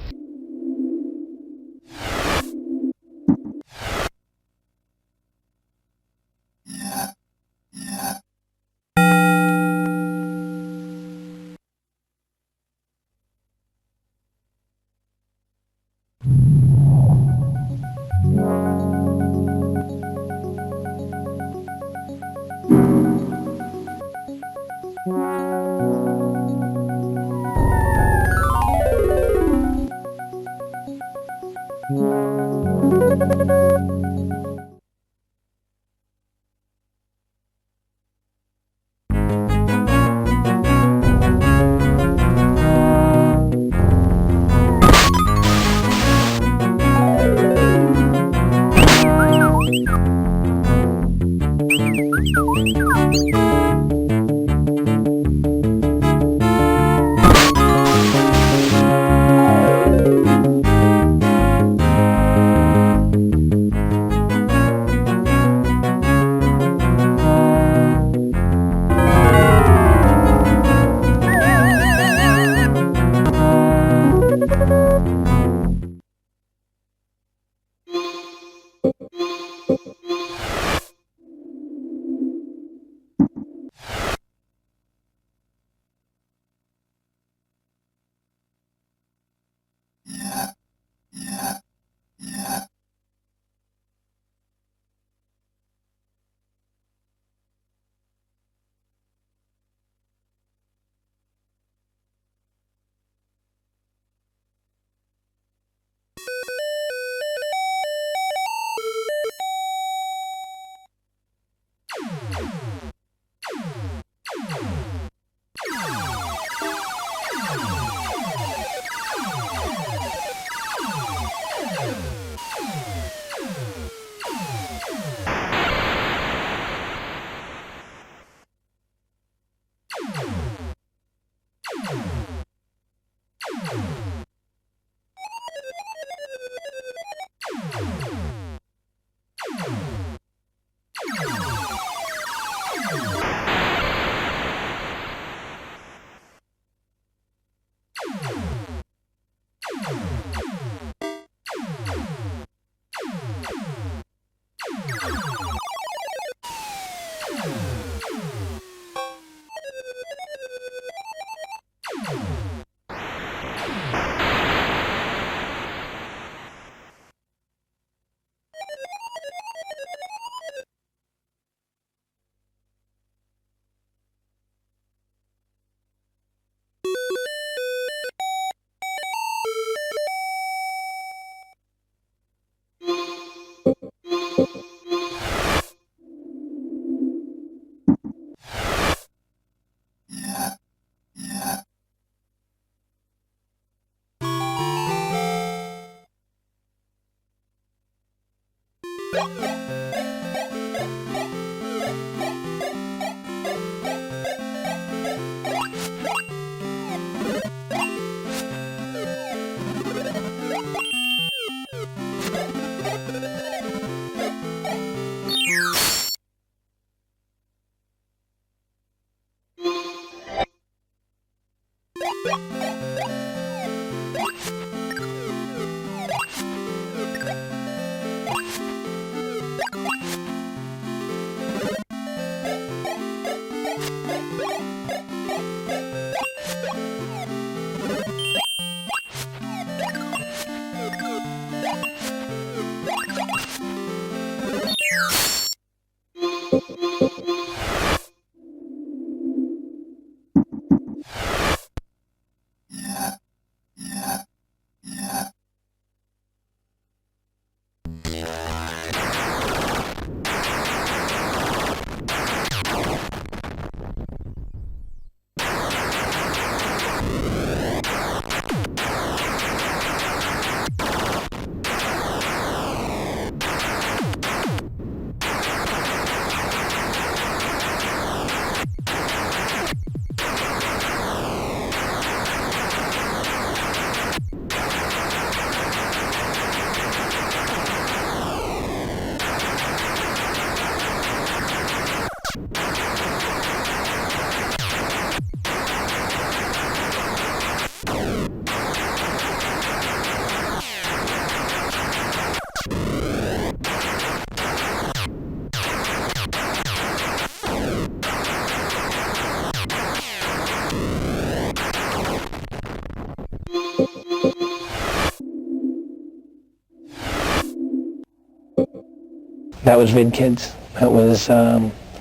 That was VidKids. That was,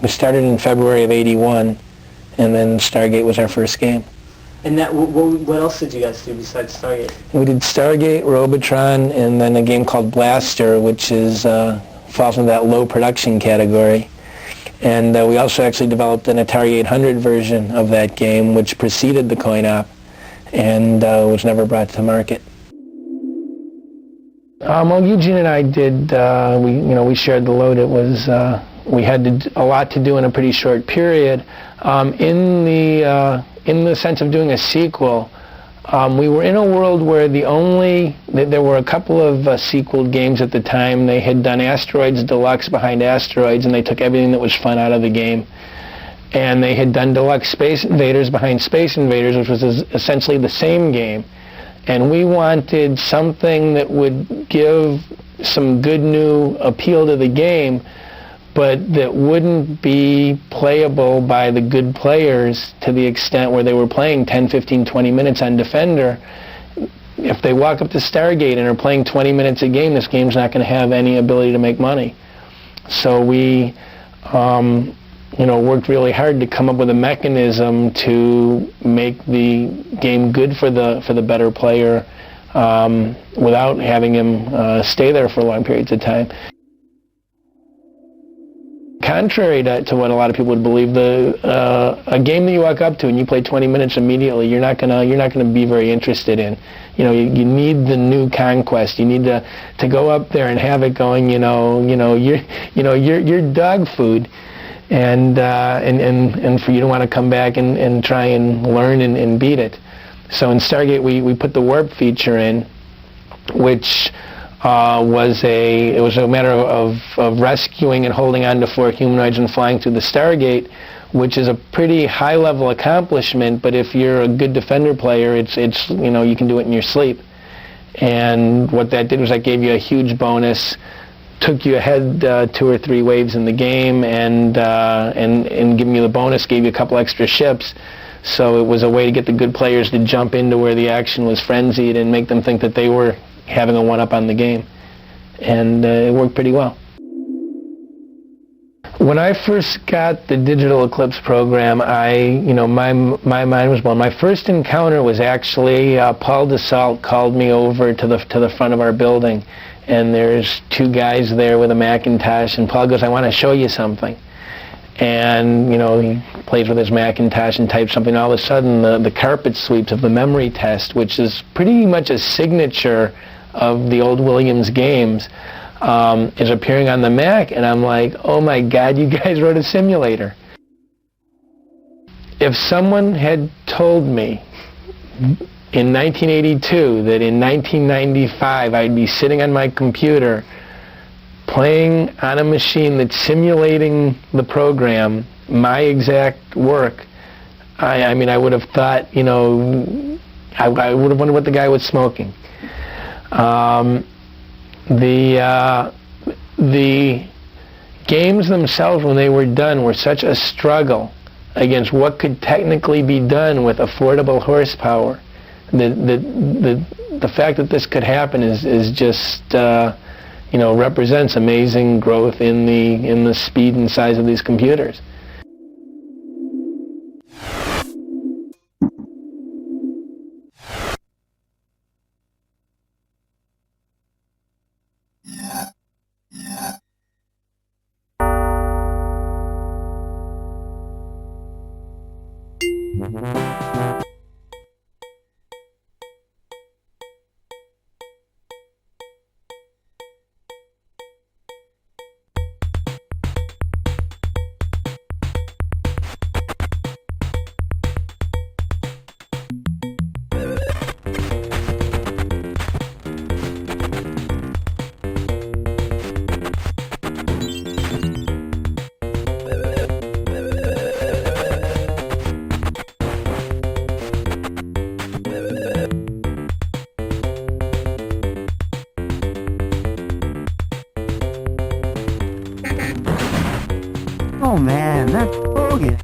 we started in February of '81, and then Stargate was our first game. And that, what else did you guys do besides Stargate? We did Stargate, Robotron, and then a game called Blaster, which is falls into that low production category. And we also actually developed an Atari 800 version of that game, which preceded the coin-op, and was never brought to market. Well, Eugene and I did. We shared the load. It was we had a lot to do in a pretty short period. In the sense of doing a sequel, we were in a world where there were a couple of sequel games at the time. They had done Asteroids Deluxe behind Asteroids, and they took everything that was fun out of the game. And they had done Deluxe Space Invaders behind Space Invaders, which was essentially the same game. And we wanted something that would give some good new appeal to the game, but that wouldn't be playable by the good players to the extent where they were playing 10, 15, 20 minutes on Defender. If they walk up to Stargate and are playing 20 minutes a game, this game's not going to have any ability to make money. So we worked really hard to come up with a mechanism to make the game good for the better player without having him stay there for long periods of time. Contrary to what a lot of people would believe, a game that you walk up to and you play 20 minutes immediately, you're not gonna be very interested in. You need the new conquest. You need to go up there and have it going. You're dog food. And for you to want to come back and try and learn and beat it. So in Stargate we put the warp feature in, which was a matter of rescuing and holding on to 4 humanoids and flying through the Stargate, which is a pretty high level accomplishment. But if you're a good Defender player, it's you can do it in your sleep. And what that did was that gave you a huge bonus. Took you ahead 2 or 3 waves in the game, and giving you the bonus gave you a couple extra ships. So it was a way to get the good players to jump into where the action was frenzied and make them think that they were having a one-up on the game. And it worked pretty well. When I first got the Digital Eclipse program, my mind was blown. My first encounter was actually Paul Dassault called me over to the front of our building. And there's 2 guys there with a Macintosh, and Paul goes, "I want to show you something." And, he plays with his Macintosh and types something. All of a sudden, the carpet sweeps of the memory test, which is pretty much a signature of the old Williams games, is appearing on the Mac. And I'm like, oh my God, you guys wrote a simulator. If someone had told me in 1982 that in 1995 I'd be sitting on my computer playing on a machine that's simulating the program, my exact work, I would have thought, I would have wondered what the guy was smoking. The games themselves, when they were done, were such a struggle against what could technically be done with affordable horsepower. The fact that this could happen is just represents amazing growth in the speed and size of these computers. Oh man, that's bogus.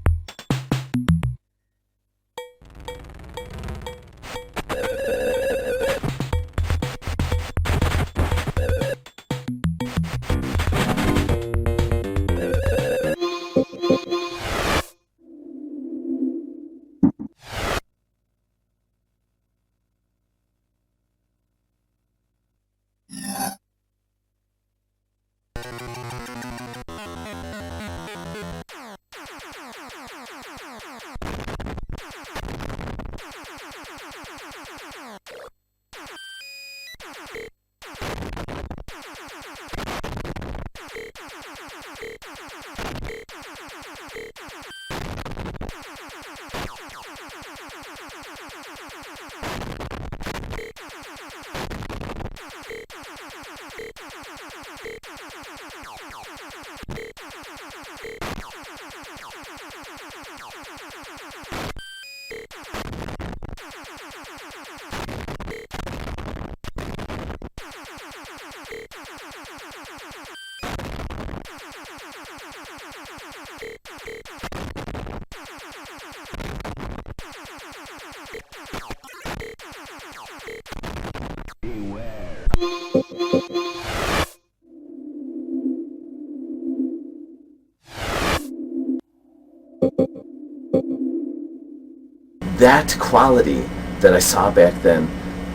That quality that I saw back then,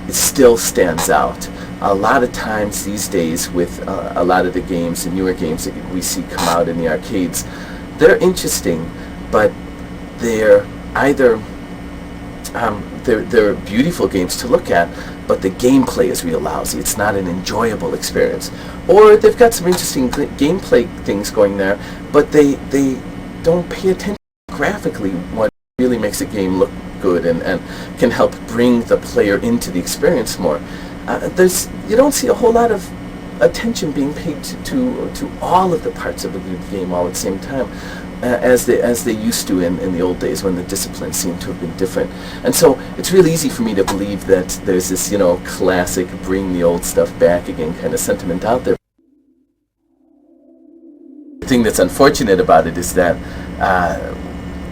it still stands out. A lot of times these days with a lot of the games, the newer games that we see come out in the arcades, they're interesting, but they're either they're beautiful games to look at, but the gameplay is real lousy. It's not an enjoyable experience. Or they've got some interesting gameplay things going there, but they don't pay attention graphically what really makes a game look good and can help bring the player into the experience more. You don't see a whole lot of attention being paid to all of the parts of a good game all at the same time, as they used to in the old days when the discipline seemed to have been different. And so it's really easy for me to believe that there's this classic bring the old stuff back again kind of sentiment out there. The thing that's unfortunate about it is that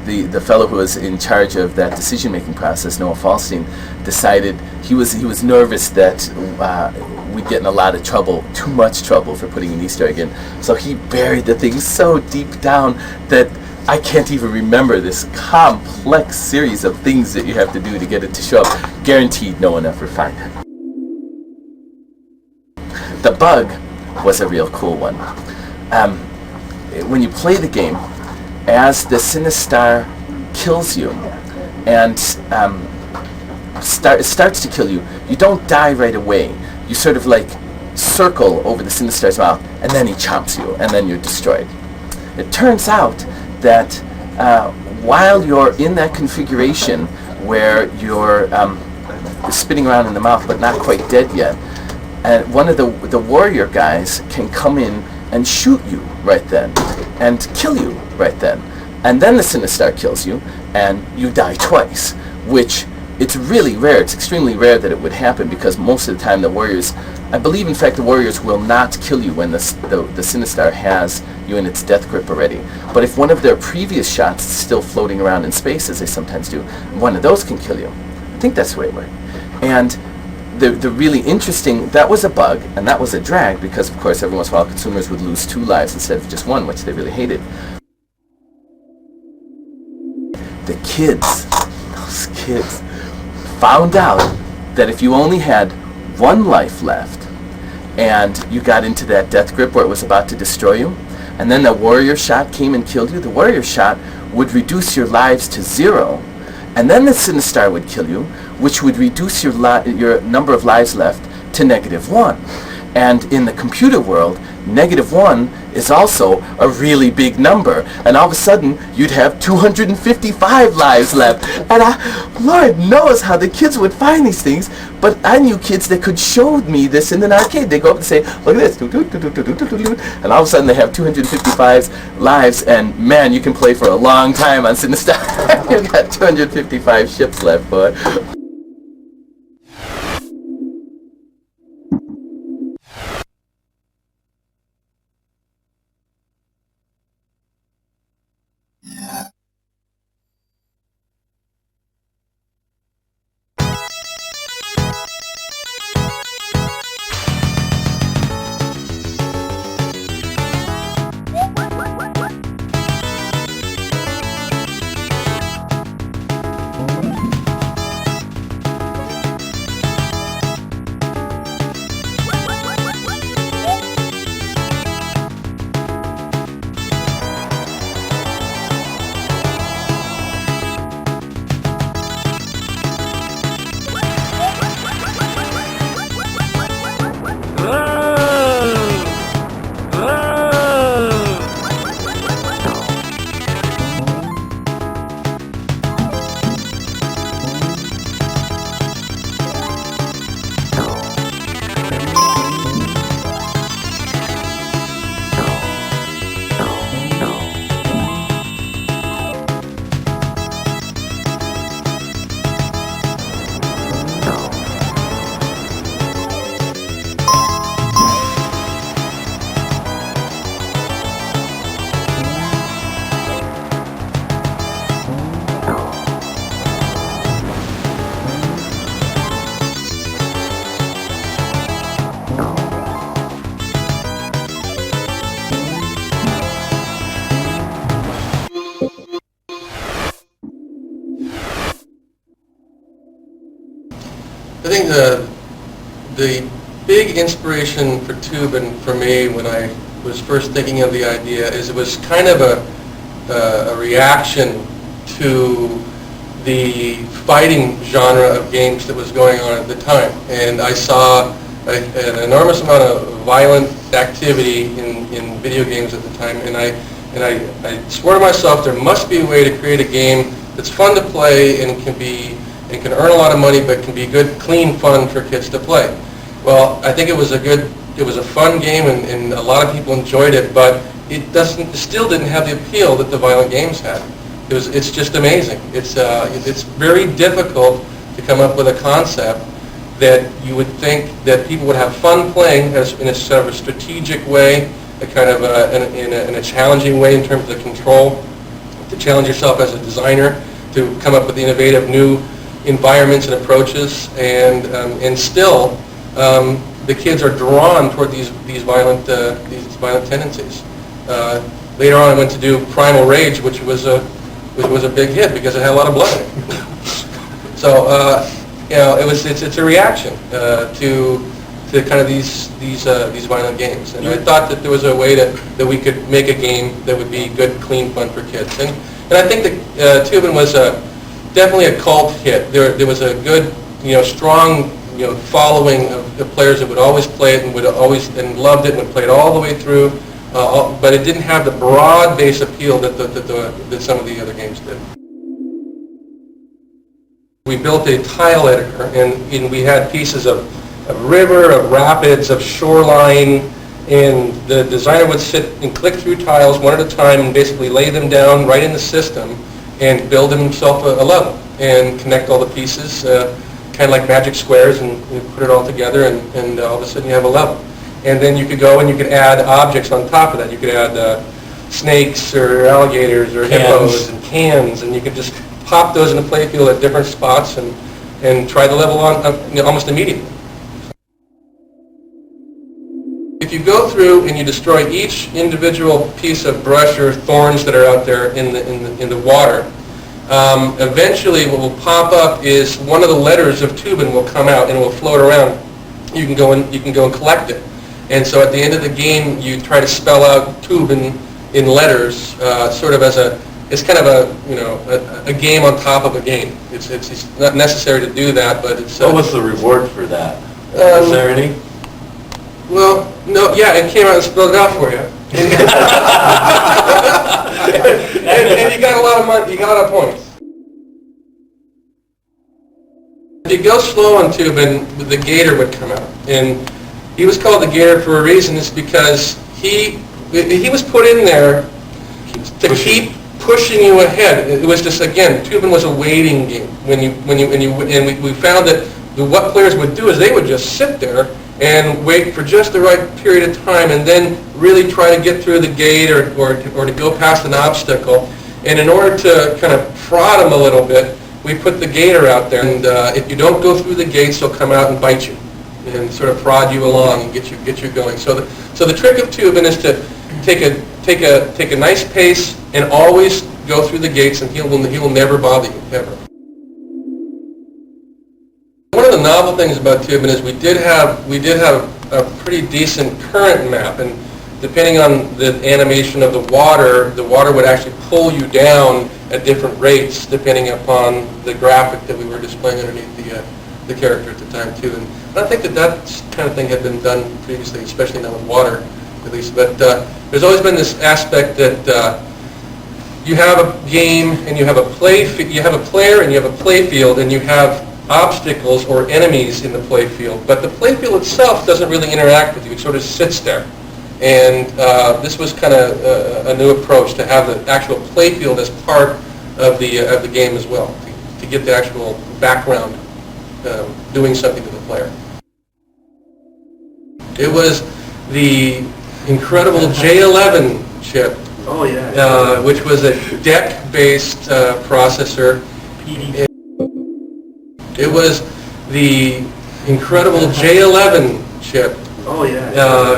the fellow who was in charge of that decision-making process, Noah Falstein, decided he was nervous that we'd get in a lot of trouble, too much trouble, for putting an Easter egg in. So he buried the thing so deep down that I can't even remember this complex series of things that you have to do to get it to show up. Guaranteed no one ever find it. The bug was a real cool one. When you play the game, as the Sinistar kills you and starts to kill you, you don't die right away. You sort of like circle over the Sinistar's mouth, and then he chomps you, and then you're destroyed. It turns out that while you're in that configuration where you're spinning around in the mouth but not quite dead yet, one of the warrior guys can come in and shoot you right then and kill you right then. And then the Sinistar kills you and you die twice, which it's really rare. It's extremely rare that it would happen because most of the time the Warriors, I believe in fact the Warriors will not kill you when the Sinistar has you in its death grip already. But if one of their previous shots is still floating around in space, as they sometimes do, one of those can kill you. I think that's the way it worked. And the really interesting, that was a bug and that was a drag because of course every once in a while consumers would lose 2 lives instead of just 1, which they really hated. The kids, those kids, found out that if you only had 1 life left and you got into that death grip where it was about to destroy you, and then the warrior shot came and killed you, the warrior shot would reduce your lives to 0, and then the Sinistar would kill you, which would reduce your number of lives left to -1. And in the computer world, -1 is also a really big number. And all of a sudden, you'd have 255 lives left. And Lord knows how the kids would find these things, but I knew kids that could show me this in an arcade. They go up and say, look at this, and all of a sudden they have 255 lives, and man, you can play for a long time on Sinistar. You've got 255 ships left, boy. I think the big inspiration for Toobin for me when I was first thinking of the idea is it was kind of a reaction to the fighting genre of games that was going on at the time. And I saw an enormous amount of violent activity in video games at the time, and I swore to myself there must be a way to create a game that's fun to play and can earn a lot of money, but can be good, clean fun for kids to play. Well, I think it was a fun game, and a lot of people enjoyed it, but it still didn't have the appeal that the violent games had. It's just amazing. It's very difficult to come up with a concept that you would think that people would have fun playing in a sort of a strategic way, a kind of in a challenging way in terms of the control, to challenge yourself as a designer, to come up with innovative new environments and approaches, and still the kids are drawn toward these violent tendencies. Later on, I went to do Primal Rage, which was a big hit because it had a lot of blood in it. So it's a reaction to kind of these violent games, and I thought that there was a way that we could make a game that would be good, clean fun for kids, and I think that Toobin was definitely a cult hit. There was a good, strong, following of players that would always play it and loved it and would play it all the way through. But it didn't have the broad base appeal that some of the other games did. We built a tile editor, and we had pieces of river, of rapids, of shoreline, and the designer would sit and click through tiles one at a time and basically lay them down right in the system and build himself a level. and connect all the pieces, kind of like magic squares, and you put it all together, and all of a sudden you have a level. And then you could go and you could add objects on top of that. You could add snakes or alligators or hippos and cans, and you could just pop those in the playfield at different spots and try the level on almost immediately. If you go through and you destroy each individual piece of brush or thorns that are out there in the water, eventually what will pop up is one of the letters of Toobin will come out and it will float around. You can go and collect it. And so at the end of the game, you try to spell out Toobin in letters, sort of as it's kind of a game on top of a game. It's not necessary to do that, but it's. What was the reward for that? Is there any? Well, no, yeah, it came out and spelled it out for you. and you got a lot of money, you got a lot of points. If you go slow on Toobin, the gator would come out. And he was called the gator for a reason. It's because he was put in there to keep pushing you ahead. It was just, again, Toobin was a waiting game. And we found that what players would do is they would just sit there and wait for just the right period of time and then really try to get through the gate or to go past an obstacle. And in order to kind of prod them a little bit, we put the gator out there. And if you don't go through the gates, he'll come out and bite you and sort of prod you along and get you going. So the trick of Toobin is to take a nice pace and always go through the gates, and he will never bother you, ever. One of the novel things about Toobin is we did have a pretty decent current map, and depending on the animation of the water would actually pull you down at different rates depending upon the graphic that we were displaying underneath the character at the time too. And I think that kind of thing had been done previously, especially now with water, at least. But there's always been this aspect that you have a game and you have a player and you have a play field and you have obstacles or enemies in the play field, but the play field itself doesn't really interact with you. It sort of sits there. And this was kind of a new approach to have the actual play field as part of the game as well, to get the actual background doing something to the player. It was the incredible J11 chip, which was a deck-based processor. It was the incredible J11 chip,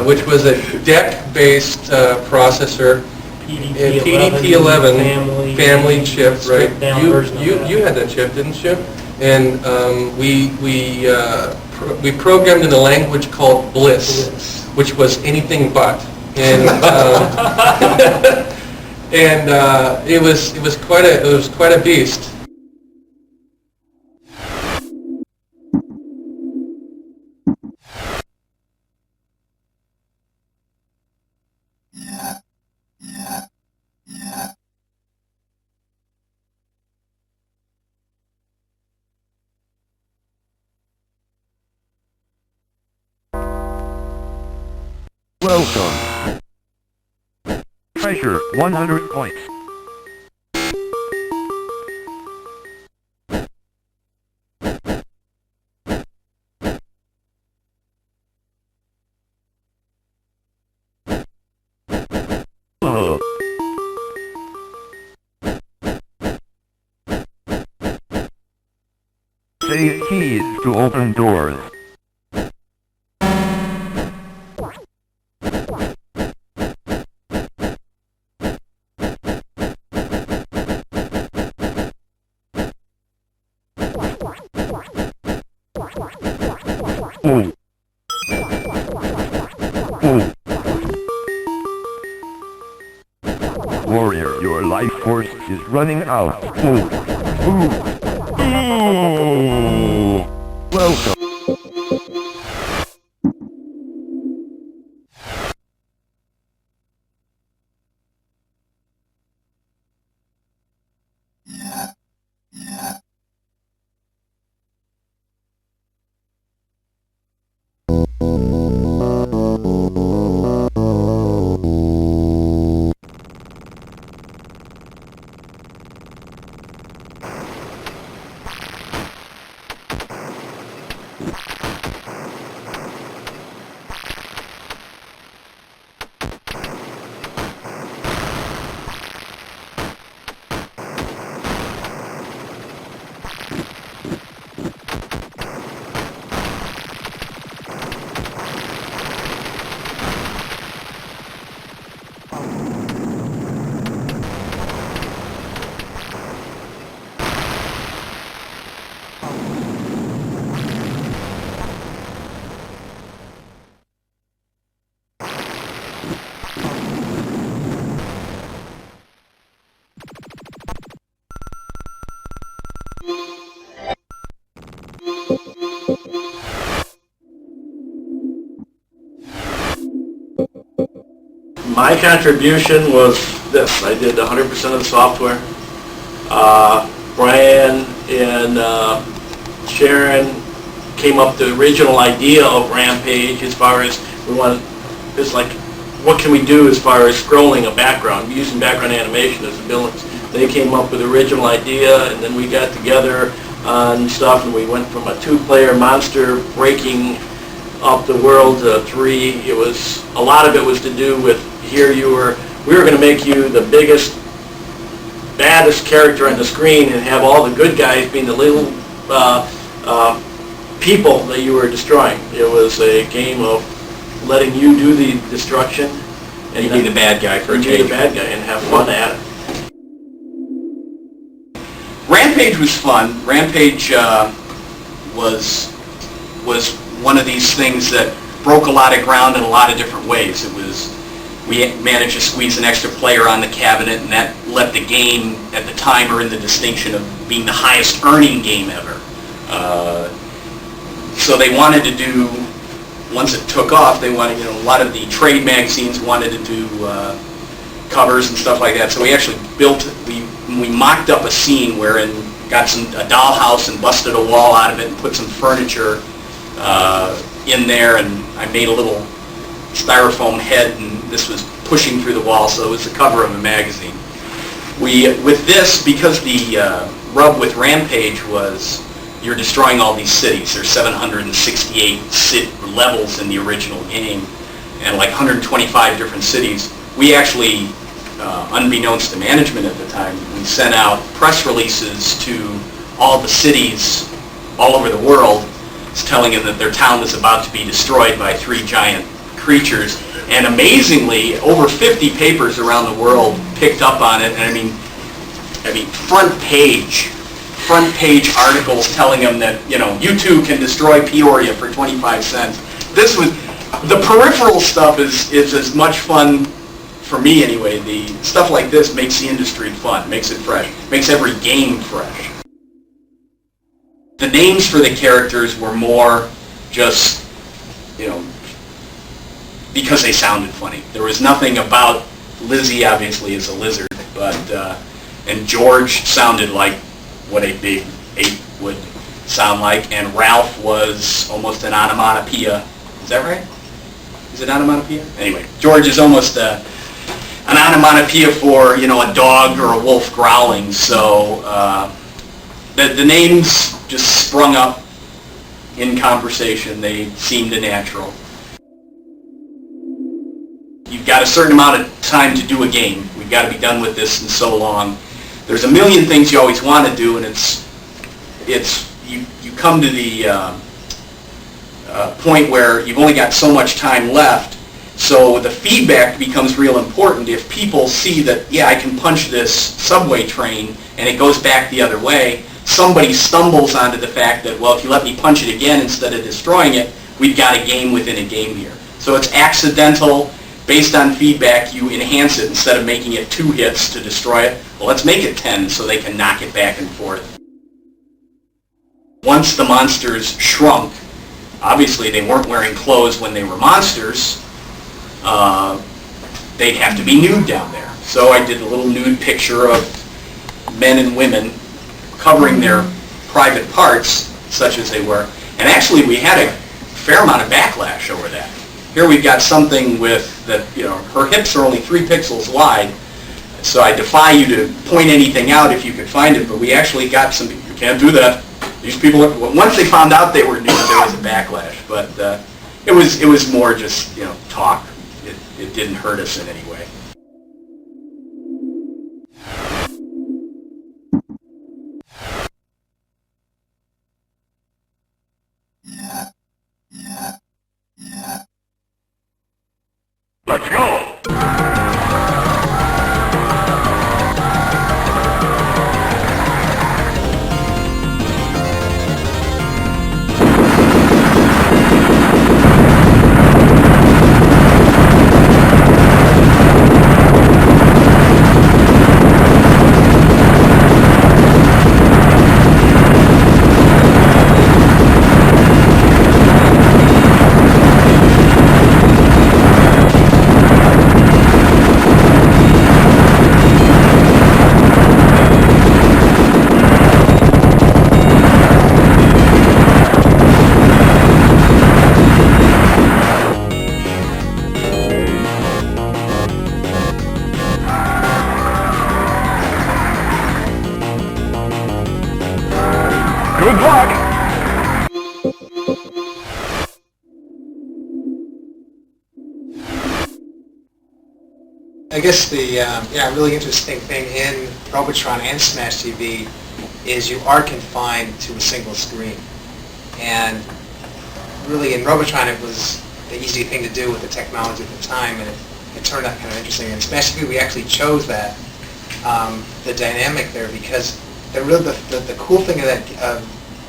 which was a deck-based processor, PDP-11 family chip, right? You had that chip, didn't you? And we programmed in a language called Bliss, which was anything but. And it was quite a beast. Welcome. Treasure 100 points. Save keys to open doors. Warrior, your life force is running out. Welcome. My contribution was this. I did 100% of the software. Brian and Sharon came up with the original idea of Rampage as far as it's like, what can we do as far as scrolling a background, using background animation as abilities. They came up with the original idea, and then we got together on stuff, and we went from a 2-player monster breaking up the world to 3. It was, a lot of it was to do with, we were going to make you the biggest, baddest character on the screen and have all the good guys being the little people that you were destroying. It was a game of letting you do the destruction. And you be the bad guy for a change. You be the bad guy and have fun at it. Rampage was fun. Rampage was one of these things that broke a lot of ground in a lot of different ways. We managed to squeeze an extra player on the cabinet, and that let the game at the time earn the distinction of being the highest earning game ever. So they wanted to do, once it took off, they wanted, a lot of the trade magazines wanted to do covers and stuff like that. So we actually we mocked up a scene wherein got a dollhouse and busted a wall out of it and put some furniture in there, and I made a little styrofoam head, and this was pushing through the wall, so it was the cover of a magazine. With this, because the rub with Rampage was you're destroying all these cities. There's 768 levels in the original game, and like 125 different cities. We actually, unbeknownst to management at the time, we sent out press releases to all the cities all over the world, telling them that their town was about to be destroyed by 3 giant creatures. And amazingly, over 50 papers around the world picked up on it. And I mean, front page articles telling them that, you too can destroy Peoria for 25 cents. This was, the peripheral stuff is as much fun, for me anyway. The stuff like this makes the industry fun, makes it fresh, makes every game fresh. The names for the characters were more just, because they sounded funny. There was nothing about Lizzie, obviously, is a lizard, but, and George sounded like what a big ape would sound like, and Ralph was almost an onomatopoeia. Is that right? Is it onomatopoeia? Anyway, George is almost an onomatopoeia for, a dog or a wolf growling, so the names just sprung up in conversation. They seemed natural. You've got a certain amount of time to do a game. We've got to be done with this in so long. There's a million things you always want to do, and you come to the point where you've only got so much time left. So the feedback becomes real important. If people see that, yeah, I can punch this subway train and it goes back the other way, somebody stumbles onto the fact that, well, if you let me punch it again instead of destroying it, we've got a game within a game here. So it's accidental. Based on feedback, you enhance it. Instead of making it 2 hits to destroy it, well, let's make it 10 so they can knock it back and forth. Once the monsters shrunk, obviously they weren't wearing clothes when they were monsters. They'd have to be nude down there. So I did a little nude picture of men and women covering their private parts, such as they were. And actually, we had a fair amount of backlash over that. Here we've got something with that, her hips are only 3 pixels wide, so I defy you to point anything out if you could find it, but we actually got some, you can't do that. These people, once they found out they were nude, there was a backlash, but it was more just, talk. It didn't hurt us in any way. Let's go! I guess the really interesting thing in Robotron and Smash TV is you are confined to a single screen. And really in Robotron it was the easy thing to do with the technology at the time, and it turned out kind of interesting. In Smash TV we actually chose that, the dynamic there, because the cool thing of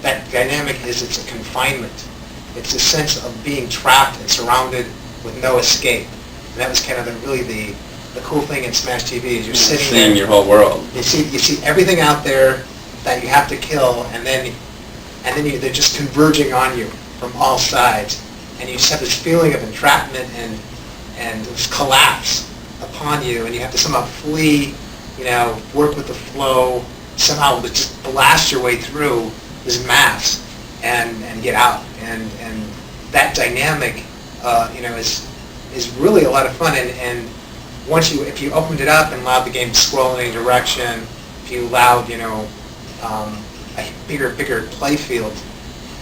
that dynamic is it's a confinement. It's a sense of being trapped and surrounded with no escape. And that was kind of the cool thing in Smash TV is you're sitting seeing there, your whole world. You see everything out there that you have to kill, and then they're just converging on you from all sides, and you just have this feeling of entrapment and this collapse upon you, and you have to somehow flee, work with the flow, somehow just blast your way through this mass and get out, and that dynamic, is really a lot of fun, and once if you opened it up and allowed the game to scroll in any direction, if you allowed, a bigger play field,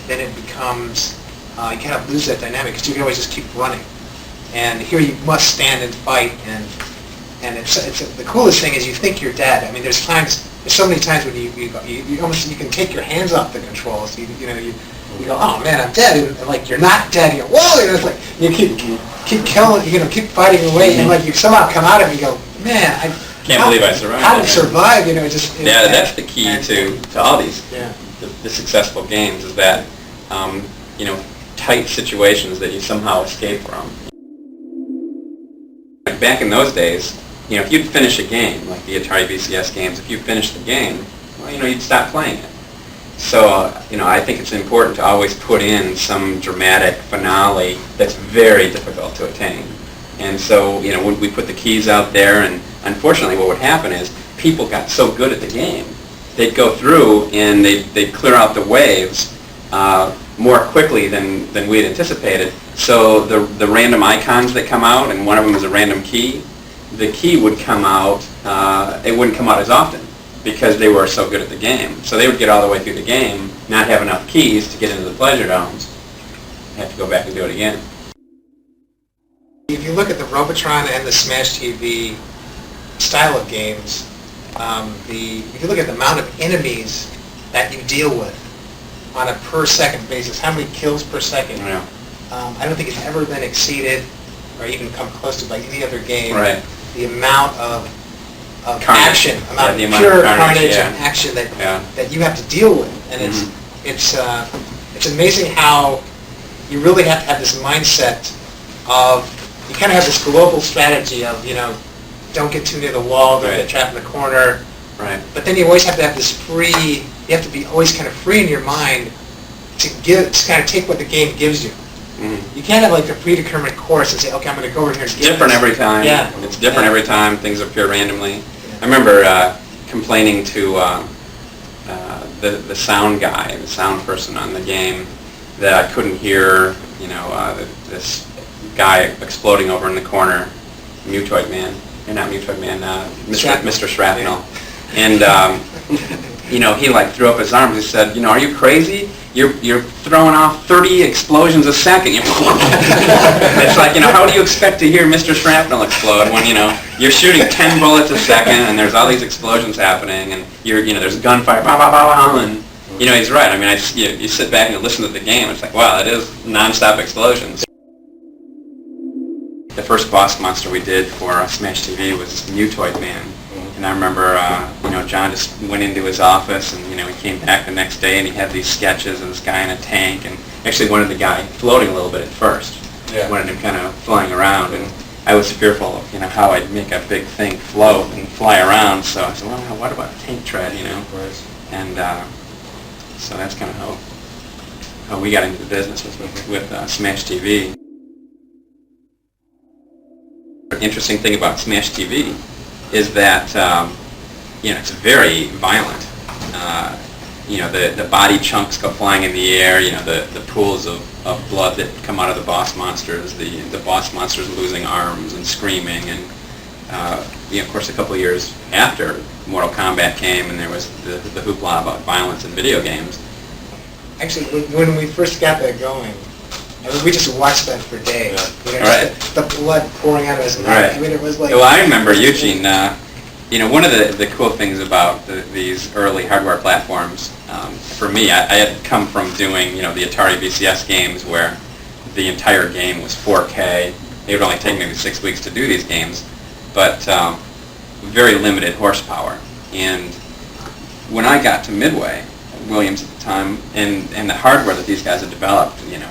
then it becomes, you kind of lose that dynamic because you can always just keep running. And here you must stand and fight, and the coolest thing is you think you're dead. I mean, there's so many times when you can take your hands off the controls. You go, oh man, I'm dead, and like you're not dead. You go, whoa, it's like you keep killing, keep fighting away, and like you somehow come out of it. You go, man, I can't believe I survived. How to survive? That's the key to all these the successful games is that tight situations that you somehow escape from. Back in those days, if you'd finish a game, like the Atari VCS games, if you finished the game, well, you'd stop playing it. So, I think it's important to always put in some dramatic finale that's very difficult to attain. And so, we put the keys out there, and unfortunately what would happen is people got so good at the game, they'd go through and they'd clear out the waves more quickly than we had anticipated. So the random icons that come out, and one of them is a random key, the key would come out, it wouldn't come out as often because they were so good at the game. So they would get all the way through the game, not have enough keys to get into the pleasure domes, have to go back and do it again. If you look at the Robotron and the Smash TV style of games, if you look at the amount of enemies that you deal with on a per second basis, how many kills per second, I don't think it's ever been exceeded or even come close to by any other game. Right. The amount of carnage. action, amount The of amount pure of carnage, and action that you have to deal with, and it's amazing how you really have to have this mindset of, you kind of have this global strategy of don't get too near the wall, don't get trapped in the corner. Right. But then you always have to have this free. You have to be always kind of free in your mind to kind of take what the game gives you. Mm-hmm. You can't have like a predetermined course and say, okay, I'm going to go over here and It's different every time. Yeah. It's different every time. Things appear randomly. I remember complaining to the sound guy, the sound person on the game, that I couldn't hear, this guy exploding over in the corner, Mutoid Man, or not Mutoid Man, Mr. Shrapnel. And he like threw up his arms. He said, are you crazy? You're throwing off 30 explosions a second. It's like, how do you expect to hear Mr. Shrapnel explode when, you're shooting 10 bullets a second and there's all these explosions happening and there's gunfire, bah, bah, bah, bah, and, he's right. I mean, you sit back and you listen to the game. It's like, wow, it is nonstop explosions. The first boss monster we did for Smash TV was Mutoid Man. And I remember, John just went into his office, and he came back the next day, and he had these sketches of this guy in a tank, and actually wanted the guy floating a little bit at first. Yeah. Wanted him kind of flying around, and I was fearful of how I'd make a big thing float and fly around. So I said, well, what about a tank tread, Right. And so that's kind of how we got into the business with Smash TV. The interesting thing about Smash TV is that it's very violent. The body chunks go flying in the air. The pools of blood that come out of the boss monsters. The boss monsters losing arms and screaming, and of course a couple of years after Mortal Kombat came, and there was the hoopla about violence in video games. Actually, when we first got that going, And we just watched that for days. You know, Right. just the blood pouring out of his neck. Right. I mean, it was like... Well, I remember Eugene, you know, one of the cool things about these early hardware platforms, for me, I had come from doing, you know, the Atari VCS games where the entire game was 4K. It would only take maybe 6 weeks to do these games, but very limited horsepower. And when I got to Midway, Williams at the time, and the hardware that these guys had developed, you know,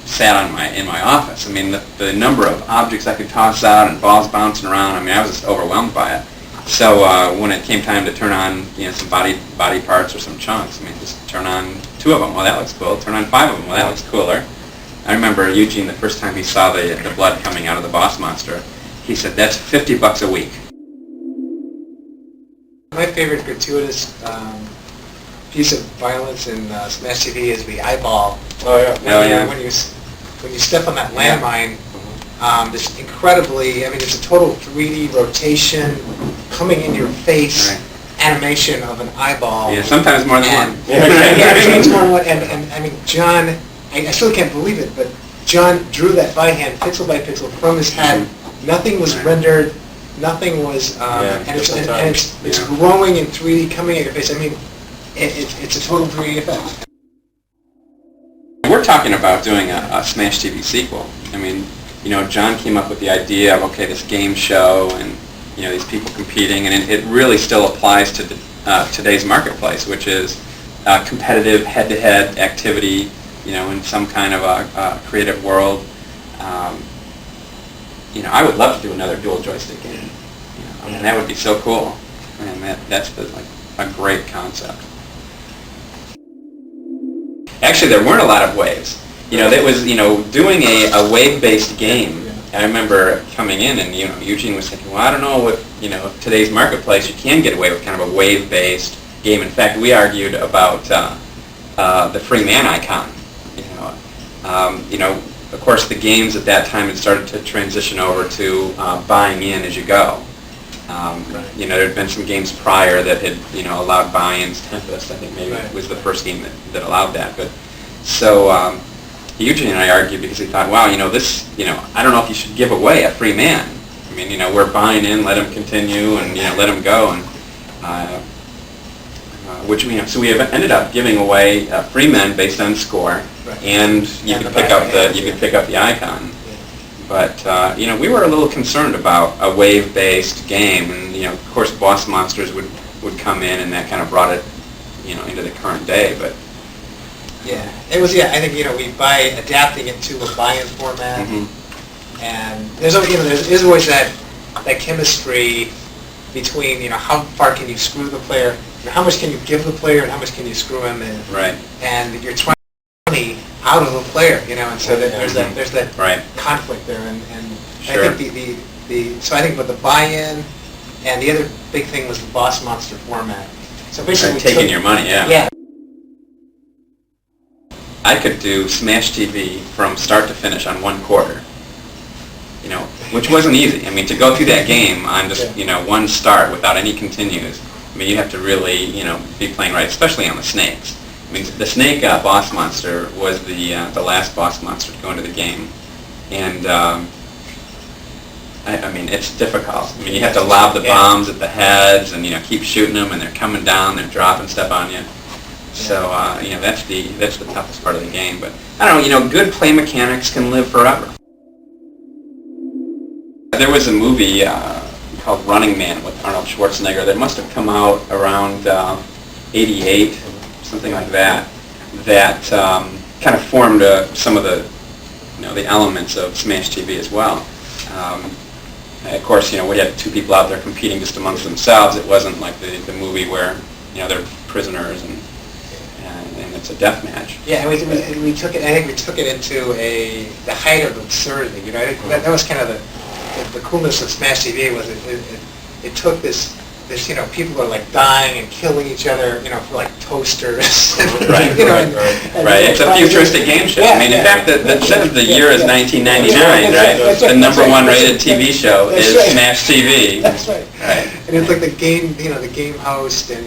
sat in my office. I mean, the number of objects I could toss out and balls bouncing around, I mean, I was just overwhelmed by it. So when it came time to turn on, you know, some body parts or some chunks, I mean, just turn on 2 of them. Well, that looks cool. Turn on 5 of them. Well, that looks cooler. I remember Eugene, the first time he saw the blood coming out of the boss monster, he said, "That's $50 a week." My favorite gratuitous piece of violence in Smash TV is the eyeball. Oh, yeah. When you step on that landmine, this incredibly, I mean, it's a total 3D rotation, coming in your face animation of an eyeball. Yeah, sometimes more than one. Yeah, sometimes more than one. And I mean, John, I still can't believe it, but John drew that by hand, pixel by pixel, from his head. Nothing was rendered. Nothing was, and it's growing in 3D, coming at your face. I mean, it's a total 3D effect. We're talking about doing a Smash TV sequel. I mean, you know, John came up with the idea of, okay, this game show and, you know, these people competing, and it really still applies to today's marketplace, which is competitive head-to-head activity, you know, in some kind of a creative world. You know, I would love to do another dual joystick game. You know, I mean, that would be so cool. And that's like a great concept. Actually, there weren't a lot of waves. You know, that was, you know, doing a wave-based game. I remember coming in and, you know, Eugene was thinking, well, I don't know what, you know, today's marketplace, you can get away with kind of a wave-based game. In fact, we argued about the free man icon. You know, of course, the games at that time had started to transition over to buying in as you go. You know, there had been some games prior that had, you know, allowed buy-ins. Tempest, I think, maybe was the first game that allowed that. But so Eugene and I argued because he thought, wow, you know, this, you know, I don't know if you should give away a free man. I mean, you know, we're buying in, let him continue, and, you know, let him go, and which we have. So we have ended up giving away free men based on score, and you could pick up the icon. But you know, we were a little concerned about a wave-based game, and, you know, of course, boss monsters would come in, and that kind of brought it, you know, into the current day. But yeah, it was. Yeah, I think, you know, by adapting it to a buy-in format, and there's always, you know, there's always that chemistry between, you know, how far can you screw the player, and how much can you give the player, and how much can you screw him in. Right. And you're trying money out of the player, you know, and so there's that conflict there, and Sure. I think so I think with the buy-in, and the other big thing was the boss monster format. So basically, taking your money, Yeah. I could do Smash TV from start to finish on 1 quarter. You know, which wasn't easy. I mean, to go through that game on just, you know, one start without any continues, I mean, you have to really, you know, be playing right, especially on the snakes. I mean, the snake boss monster was the last boss monster to go into the game, and I mean, it's difficult. I mean, you have to lob the bombs at the heads, and, you know, keep shooting them, and they're coming down, they're dropping stuff on you. So you know, that's the toughest part of the game. But I don't know, you know, good play mechanics can live forever. There was a movie called Running Man with Arnold Schwarzenegger that must have come out around '88, something like that. That kind of formed some of the, you know, the elements of Smash TV as well. Of course, you know, we had 2 people out there competing just amongst themselves. It wasn't like the movie where, you know, they're prisoners and it's a death match. Yeah, and we took it. I think we took it into the height of absurdity. You know, that was kind of the coolness of Smash TV was it took this, you know, people are like dying and killing each other, you know, for like toasters. Right. You know, right. It's a futuristic game show. Yeah, I mean, in fact, the says the year is 1999, right? The number 1 rated TV show is Smash TV. That's right. Right. And it's like the game, you know, the game host and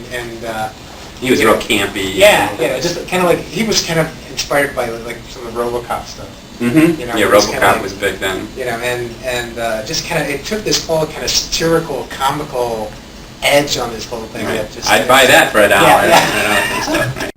he was real campy. Yeah, just kind of like, he was kind of inspired by like some of the RoboCop stuff. Mm-hmm. You know, Yeah, it's kinda RoboCop like, was big then. You know, and just kind of, it took this whole kind of satirical, comical edge on this whole thing. Right. That just, I'd buy that for $1. Yeah, yeah. You know, and stuff, right?